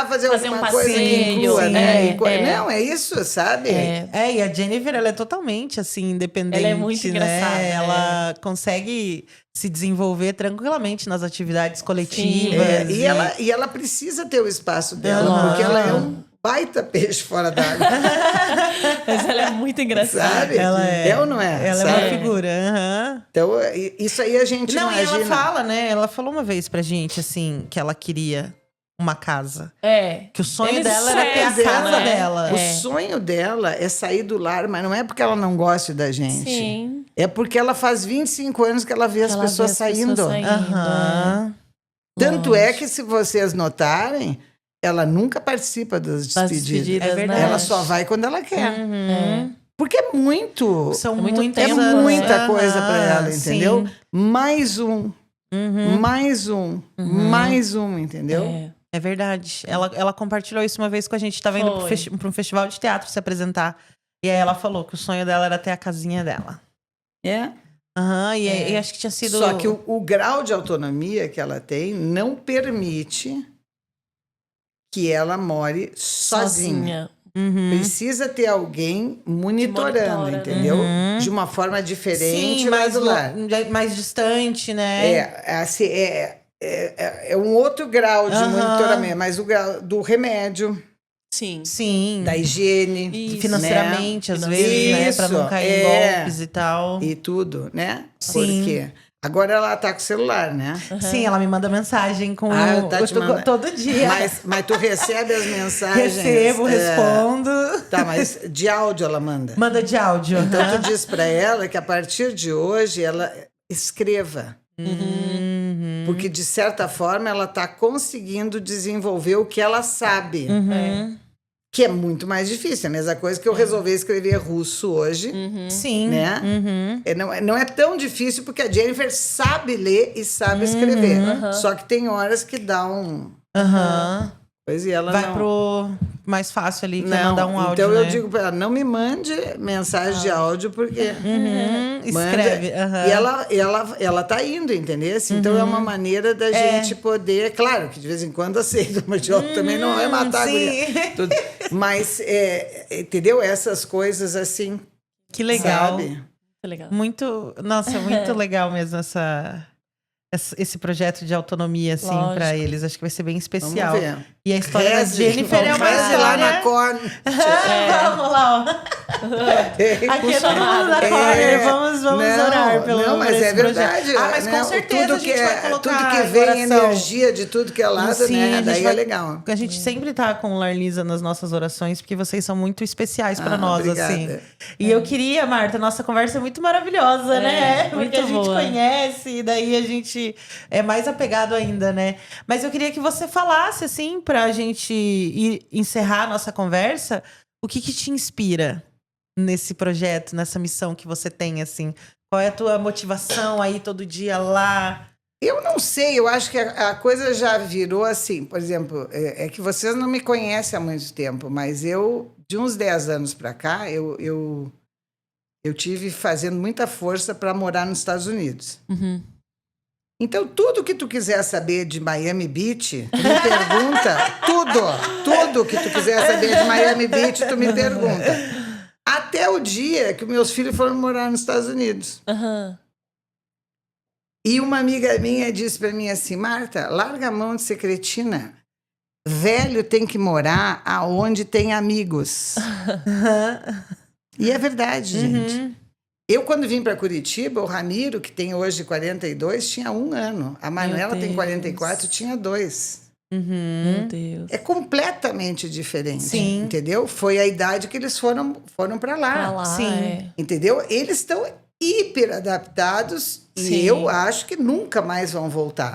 fazer alguma coisa que inclua, né? Não, é isso, sabe? E a Jennifer, ela é totalmente, assim, independente, Ela é muito engraçada, né? Ela consegue se desenvolver tranquilamente nas atividades coletivas. E ela precisa ter o espaço dela, porque ela é um baita peixe fora d'água. Mas ela é muito engraçada. Sabe? Ela é. Ou não é? Ela sabe? é uma figura. Então, isso aí a gente Não, imagina. e ela fala, né? Ela falou uma vez pra gente, assim, que ela queria uma casa. Que o sonho dela era ter a casa dela. O sonho dela é sair do lar, mas não é porque ela não gosta da gente. Sim. É porque ela faz 25 anos que ela vê as pessoas saindo. Tanto é que, se vocês notarem, ela nunca participa das despedidas. É verdade. Ela só vai quando ela quer. Porque é muito... São muito muitas tempo, É muita coisa para ela, sim. entendeu? Mais um, mais um, entendeu? É verdade. Ela compartilhou isso uma vez com a gente. Tava indo para um festival de teatro se apresentar. E aí ela falou que o sonho dela era ter a casinha dela. E acho que tinha sido... Só que o grau de autonomia que ela tem não permite que ela more sozinha. Precisa ter alguém monitorando, entendeu? De uma forma diferente, mais distante, né? É um outro grau de monitoramento, mas o grau do remédio, Sim. da higiene, Isso, financeiramente, às vezes, né? Pra não cair em golpes e tal. E tudo, né? Sim. Porque agora ela tá com o celular, né? Sim, ela me manda mensagem com todo dia. Mas tu recebe as mensagens? Recebo, respondo. Tá, mas de áudio ela manda? Manda de áudio. Então tu diz pra ela que a partir de hoje ela escreva. Porque, de certa forma, ela tá conseguindo desenvolver o que ela sabe. Que é muito mais difícil. A mesma coisa que eu resolvi escrever russo hoje. Sim. Né? Não é tão difícil, porque a Jennifer sabe ler e sabe escrever. Só que tem horas que dá um... Pois e ela vai pro mais fácil ali, que é mandar um áudio, então eu né? digo pra ela, não me mande mensagem de áudio, porque... Escreve. E ela tá indo, entendeu? Então é uma maneira da gente poder... Claro que de vez em quando aceita uma de outra, também não é matar a guria. Mas, entendeu? Essas coisas assim. Que legal. Sabe? Muito legal. Nossa, muito legal mesmo esse projeto de autonomia, assim, pra eles. Acho que vai ser bem especial. Vamos ver. E a história da Jennifer é uma lá na história... corne. Vamos lá, ó. Aqui é todo mundo da corner, vamos orar pelo Não, mas esse é verdade. projeto. Ah, mas com certeza tudo a gente que vai colocar tudo que vem oração. energia de tudo que é lado, Sim, a né? gente Daí vai- é legal. A gente sempre tá com o Lar Lisa nas nossas orações, porque vocês são muito especiais para nós, obrigada. assim. E eu queria, Marta, nossa conversa é muito maravilhosa, né? Porque muito a gente boa. conhece, e daí a gente é mais apegado ainda, né? Mas eu queria que você falasse, assim, pra gente ir encerrar a nossa conversa, o que te inspira nesse projeto, nessa missão que você tem, assim? Qual é a tua motivação aí todo dia lá? Eu não sei, eu acho que a coisa já virou assim. Por exemplo, é que vocês não me conhecem há muito tempo, mas eu, de uns 10 anos para cá, eu tive fazendo muita força para morar nos Estados Unidos. Uhum. Então, tudo que tu quiser saber de Miami Beach, tu me pergunta. Tudo que tu quiser saber de Miami Beach, tu me pergunta. Até o dia que meus filhos foram morar nos Estados Unidos. Aham. E uma amiga minha disse para mim assim, Marta, larga a mão de ser cretina. Velho tem que morar aonde tem amigos. E é verdade, gente. Eu, quando vim para Curitiba, o Ramiro, que tem hoje 42, tinha 1 ano. A Manuela tem Deus. 44, tinha 2. Meu Deus. É completamente diferente, Sim. entendeu? Foi a idade que eles foram para lá, Pra lá, sim. é. entendeu? Eles estão hiper adaptados e Sim. eu acho que nunca mais vão voltar.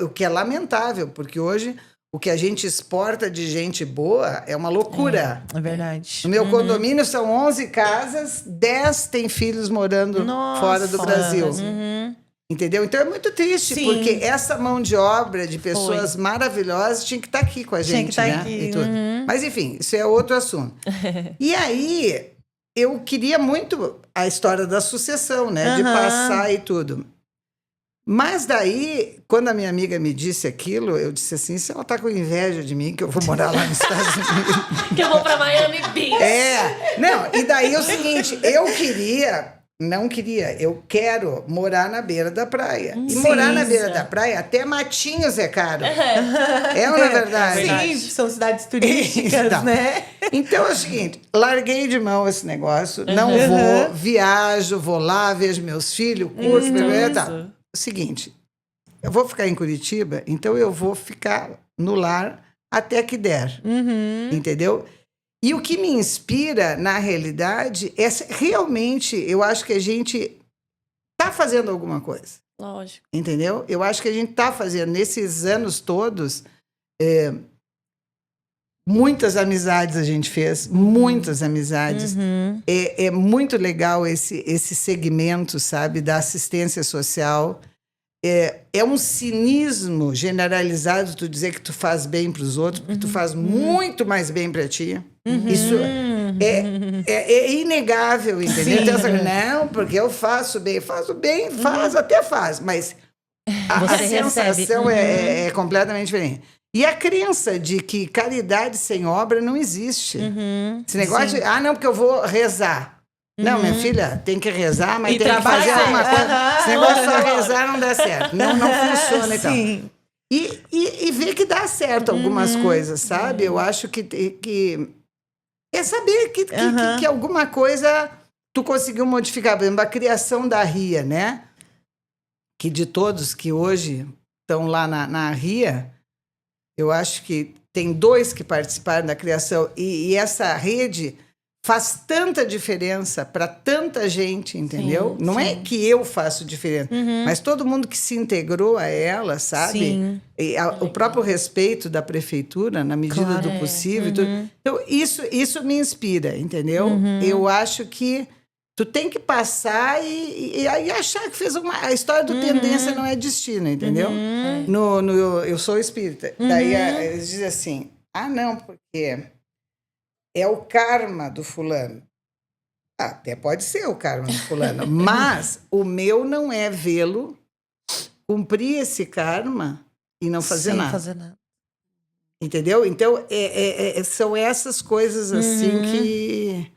O que é lamentável, porque hoje o que a gente exporta de gente boa é uma loucura. É verdade. No meu condomínio são 11 casas, 10 têm filhos morando Nossa. fora do Brasil. Uhum. Entendeu? Então é muito triste, Sim. porque essa mão de obra de pessoas maravilhosas tinha que estar aqui com a Tinha gente, que tá né? aqui, E tudo. uhum. Mas enfim, isso é outro assunto. E aí, eu queria muito a história da sucessão, né? De Aham. passar e tudo. Mas daí, quando a minha amiga me disse aquilo, eu disse assim, se ela tá com inveja de mim, que eu vou morar lá nos Estados Unidos. Que eu vou pra Miami Beach. Não, e daí é o seguinte, eu quero morar na beira da praia. E Sim, morar na beira sim. da praia, até Matinhos é caro. É ou não é verdade? Sim, são cidades turísticas, Então. né? Então é o seguinte, larguei de mão esse negócio, não vou, viajo, vou lá, vejo meus filhos, curso, tá. O seguinte, eu vou ficar em Curitiba, então eu vou ficar no lar até que der, entendeu? E o que me inspira, na realidade, é realmente, eu acho que a gente está fazendo alguma coisa, Lógico. entendeu? Eu acho que a gente está fazendo, nesses anos todos, muitas amizades a gente fez, muitas amizades. É muito legal esse segmento, sabe, da assistência social. É um cinismo generalizado tu dizer que tu faz bem para os outros, porque tu faz muito mais bem para ti. Isso é inegável, entendeu? Então, não, porque eu faço bem, até faz, mas a Você sensação recebe. é completamente diferente. E a crença de que caridade sem obra não existe. Esse negócio de, não, porque eu vou rezar. Não, minha filha, tem que rezar, mas E tem que fazer trabalhar. alguma coisa. Esse negócio de só rezar não dá certo. Não funciona e tal. Sim. E ver que dá certo algumas coisas, sabe? Eu acho que é saber que alguma coisa tu conseguiu modificar. Por exemplo, a criação da RIA, né? Que de todos que hoje estão lá na RIA, eu acho que tem 2 que participaram da criação e essa rede faz tanta diferença para tanta gente, entendeu? Sim, Não é que eu faço diferença, mas todo mundo que se integrou a ela, sabe? Sim. E o próprio respeito da prefeitura, na medida Claro, do possível. Então, isso me inspira, entendeu? Eu acho que tu tem que passar e achar que fez a história do tendência não é destino, entendeu? Eu sou espírita. Daí eles dizem assim, não, porque é o karma do fulano. Até pode ser o karma do fulano, mas o meu não é vê-lo cumprir esse karma e não fazer Sem nada. fazer nada. Entendeu? Então, são essas coisas assim que...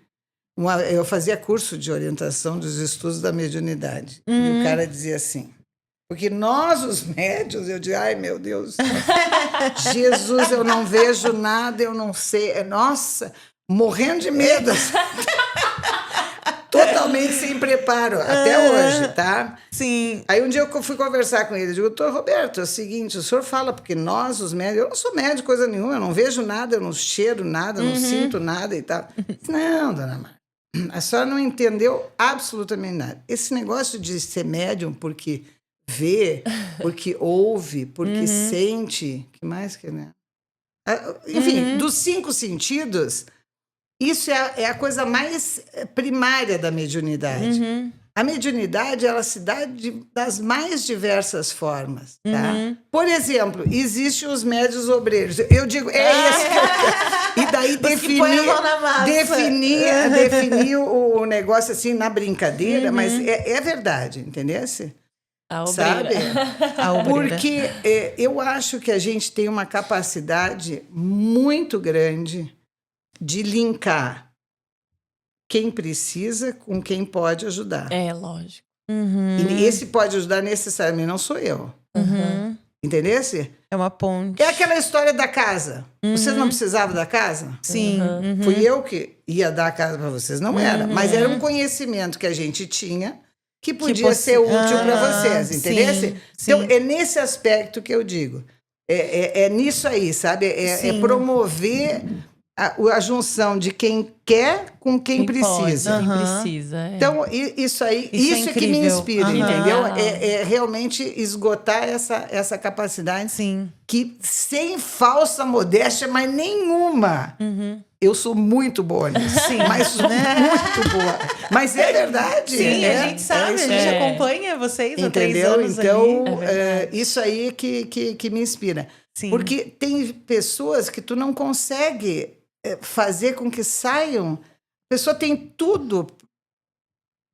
eu fazia curso de orientação dos estudos da mediunidade. E o cara dizia assim... Porque nós, os médios, eu digo, ai, meu Deus, Jesus, eu não vejo nada, eu não sei. Nossa, morrendo de medo. Totalmente sem preparo, até hoje, tá? Sim. Aí um dia eu fui conversar com ele, eu digo, doutor Roberto, é o seguinte, o senhor fala, porque nós, os médicos, eu não sou médico, coisa nenhuma, eu não vejo nada, eu não cheiro nada, não sinto nada e tal. Não, dona Marta, a senhora não entendeu absolutamente nada. Esse negócio de ser médium porque vê, porque ouve, porque sente, que mais que, né? Enfim, dos 5 sentidos... Isso é a coisa mais primária da mediunidade. A mediunidade, ela se dá das mais diversas formas, tá? Por exemplo, existem os médios obreiros. Eu digo, é isso que eu... E daí definir o negócio assim na brincadeira, mas é verdade, entendesse? A Sabe? obreira. Porque eu acho que a gente tem uma capacidade muito grande de linkar quem precisa com quem pode ajudar. É, lógico. E esse pode ajudar necessariamente não sou eu. Entendesse? É uma ponte. É aquela história da casa. Vocês não precisavam da casa? Sim. Fui eu que ia dar a casa para vocês. Não era. Mas era um conhecimento que a gente tinha que podia ser útil para vocês. Entendesse? Sim. Então, é nesse aspecto que eu digo. É nisso aí, sabe? É promover... A junção de quem quer com quem precisa. Pode, quem precisa. Então, isso aí, isso é que me inspira, entendeu? É realmente esgotar essa capacidade que, sem falsa modéstia, mas nenhuma, eu sou muito boa nisso. Mas sou muito boa. Mas é verdade. Sim, a gente sabe, a gente acompanha vocês há 3 anos então, isso aí que me inspira. Sim. Porque tem pessoas que tu não consegue fazer com que saiam. A pessoa tem tudo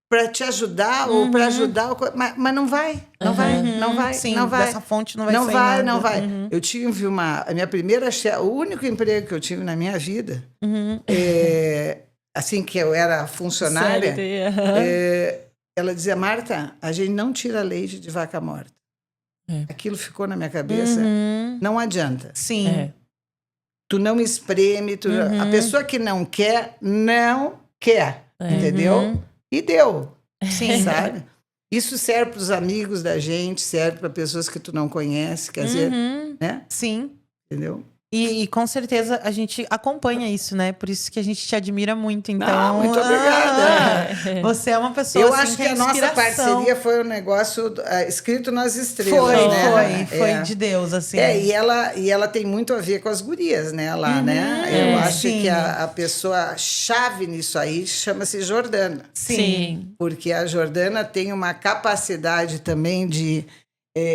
para te ajudar ou para ajudar, mas não vai. Não vai. Sim, não vai. dessa fonte não vai sair nada. Não vai. Eu tive a minha primeira chefe, o único emprego que eu tive na minha vida, assim que eu era funcionária, ela dizia, Marta, a gente não tira leite de vaca morta. Aquilo ficou na minha cabeça. Não adianta. Sim. Tu não espreme. A pessoa que não quer, entendeu? E deu. Sim. Sabe? Isso serve para os amigos da gente, serve para pessoas que tu não conhece, quer dizer, né? Sim. Entendeu? E com certeza a gente acompanha isso, né? Por isso que a gente te admira muito. Então, muito obrigada. Você é uma pessoa Eu assim, acho que é a nossa parceria foi um negócio escrito nas estrelas, né? Foi de Deus, assim. E ela tem muito a ver com as gurias, né? Lá, né? Eu acho que a pessoa chave nisso aí chama-se Jordana. Sim. Porque a Jordana tem uma capacidade também de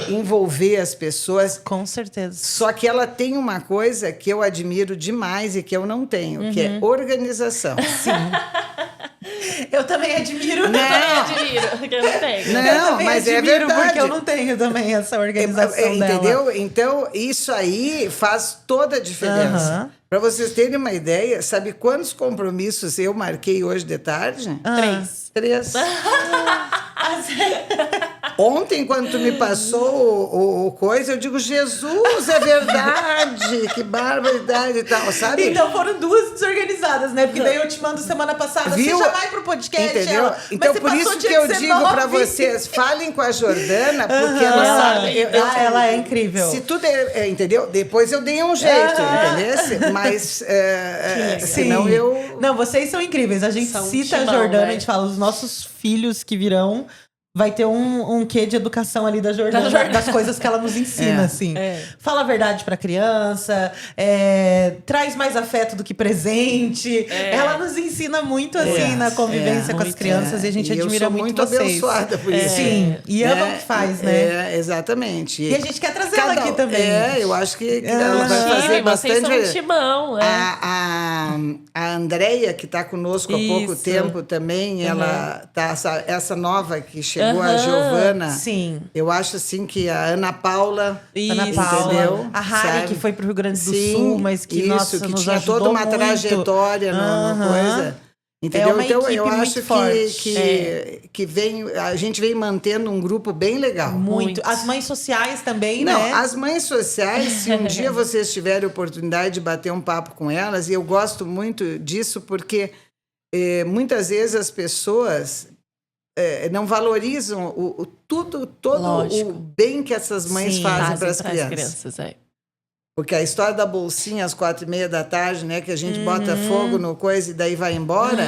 envolver as pessoas. Com certeza. Só que ela tem uma coisa que eu admiro demais e que eu não tenho, que é organização. Sim. Eu também admiro. Eu também admiro, porque eu não tenho. Não, mas é verdade. Porque eu não tenho também essa organização dela. Entendeu? Então, isso aí faz toda a diferença. Para vocês terem uma ideia, sabe quantos compromissos eu marquei hoje de tarde? 3. Ontem, quando tu me passou o coisa, eu digo, Jesus, é verdade, que barbaridade e tal, sabe? Então foram 2 desorganizadas, né? Porque daí eu te mando semana passada, Viu? você já vai pro podcast. Entendeu? Então, por isso que eu digo para vocês, falem com a Jordana, porque ela sabe... ela é incrível. Se tudo entendeu? Depois eu dei um jeito, entendeu? Mas, senão eu... Não, vocês são incríveis. A gente cita a Jordana, a gente fala, os nossos filhos que virão... Vai ter um quê de educação ali da Jordana, das coisas que ela nos ensina, assim. Fala a verdade pra criança, traz mais afeto do que presente. Ela nos ensina muito, assim, na convivência com as crianças. E a gente admira muito vocês. Eu sou muito abençoada por isso. Sim, e ama o que faz, né? Exatamente. E a gente quer trazer ela aqui também. Eu acho que ela vai fazer bastante... Vocês são um timão, A Andréia, que está conosco há pouco tempo também, ela tá essa nova que chegou, a Giovana. Sim. Eu acho assim que a Ana Paula, entendeu? A Harry, que foi pro Rio Grande do Sul, mas que, nossa, que nos tinha ajudou toda uma muito. trajetória no coisa. Entendeu? uma Então equipe eu muito acho forte. que a gente vem mantendo um grupo bem legal. Muito. As mães sociais também, Não, né? as mães sociais, se um dia vocês tiverem oportunidade de bater um papo com elas, e eu gosto muito disso porque muitas vezes as pessoas não valorizam todo Lógico. o bem que essas mães Sim, fazem para as pras crianças. é. Porque a história da bolsinha às 4:30 da tarde, né? Que a gente bota fogo no coisa e daí vai embora.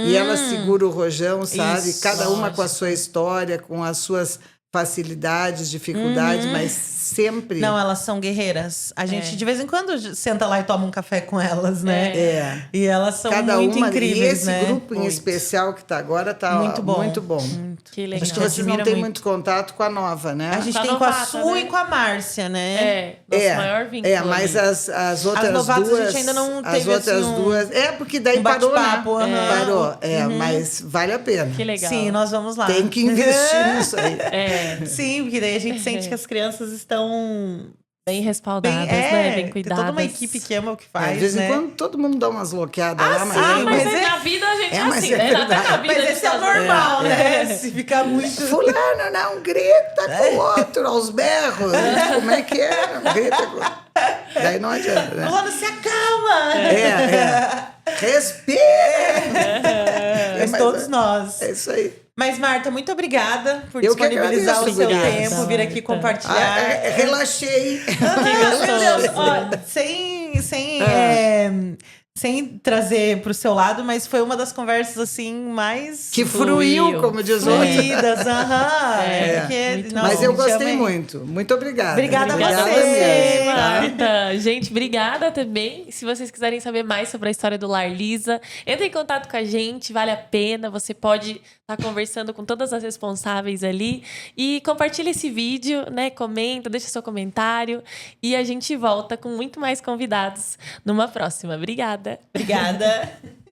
E ela segura o rojão, sabe? Isso, Cada uma com a lógico. sua história, com as suas facilidades, dificuldades, mas sempre... Não, elas são guerreiras. A gente, É. de vez em quando, senta lá e toma um café com elas, né? É. E elas são Cada muito uma, incríveis, e esse né? grupo em Muito. especial que está agora está Muito bom. muito bom. Que legal. Acho que vocês não admira têm muito. muito contato com a nova, né? A gente Com a tem com a novata, Su né? e com a Márcia, né? É, nosso maior vínculo. Mas ali. as outras novatas a duas... gente ainda não as teve, outras assim, duas... porque daí um parou, né? bate-papo, aham. Parou, mas vale a pena. Que legal. Sim, nós vamos lá. Tem que investir nisso aí. Sim, porque daí a gente sente que as crianças estão Bem bem, respaldadas, né? Bem tem cuidadas. toda uma equipe que ama o que faz, De vez em né? quando todo mundo dá umas bloqueadas lá, mas... Ah, sim, mas mas na vida a gente é mas assim, é né? Até verdade. na vida Mas a gente esse é o faz- normal, né? Se ficar muito... Fulano não grita com o outro aos berros. Como é que é? Não grita com... Daí não adianta, né? Fulano, se acalma! Respira! Mas todos nós. É isso aí. Mas, Marta, muito obrigada por Eu que disponibilizar o agradeço, seu obrigada. tempo, vir aqui Marta. compartilhar. Relaxei. Meu Deus, ó, sem trazer pro seu lado, mas foi uma das conversas assim mais Que fruiu, como diz o outro. fluídas, aham. muito bom. Mas eu te gostei amei. muito. Muito obrigada. Obrigada a Obrigada você. mesmo. Marta. Gente, obrigada também. Se vocês quiserem saber mais sobre a história do Lar Lisa, entre em contato com a gente, vale a pena. Você pode estar conversando com todas as responsáveis ali. E compartilha esse vídeo, né? Comenta, deixa seu comentário. E a gente volta com muito mais convidados numa próxima. Obrigada. Obrigada.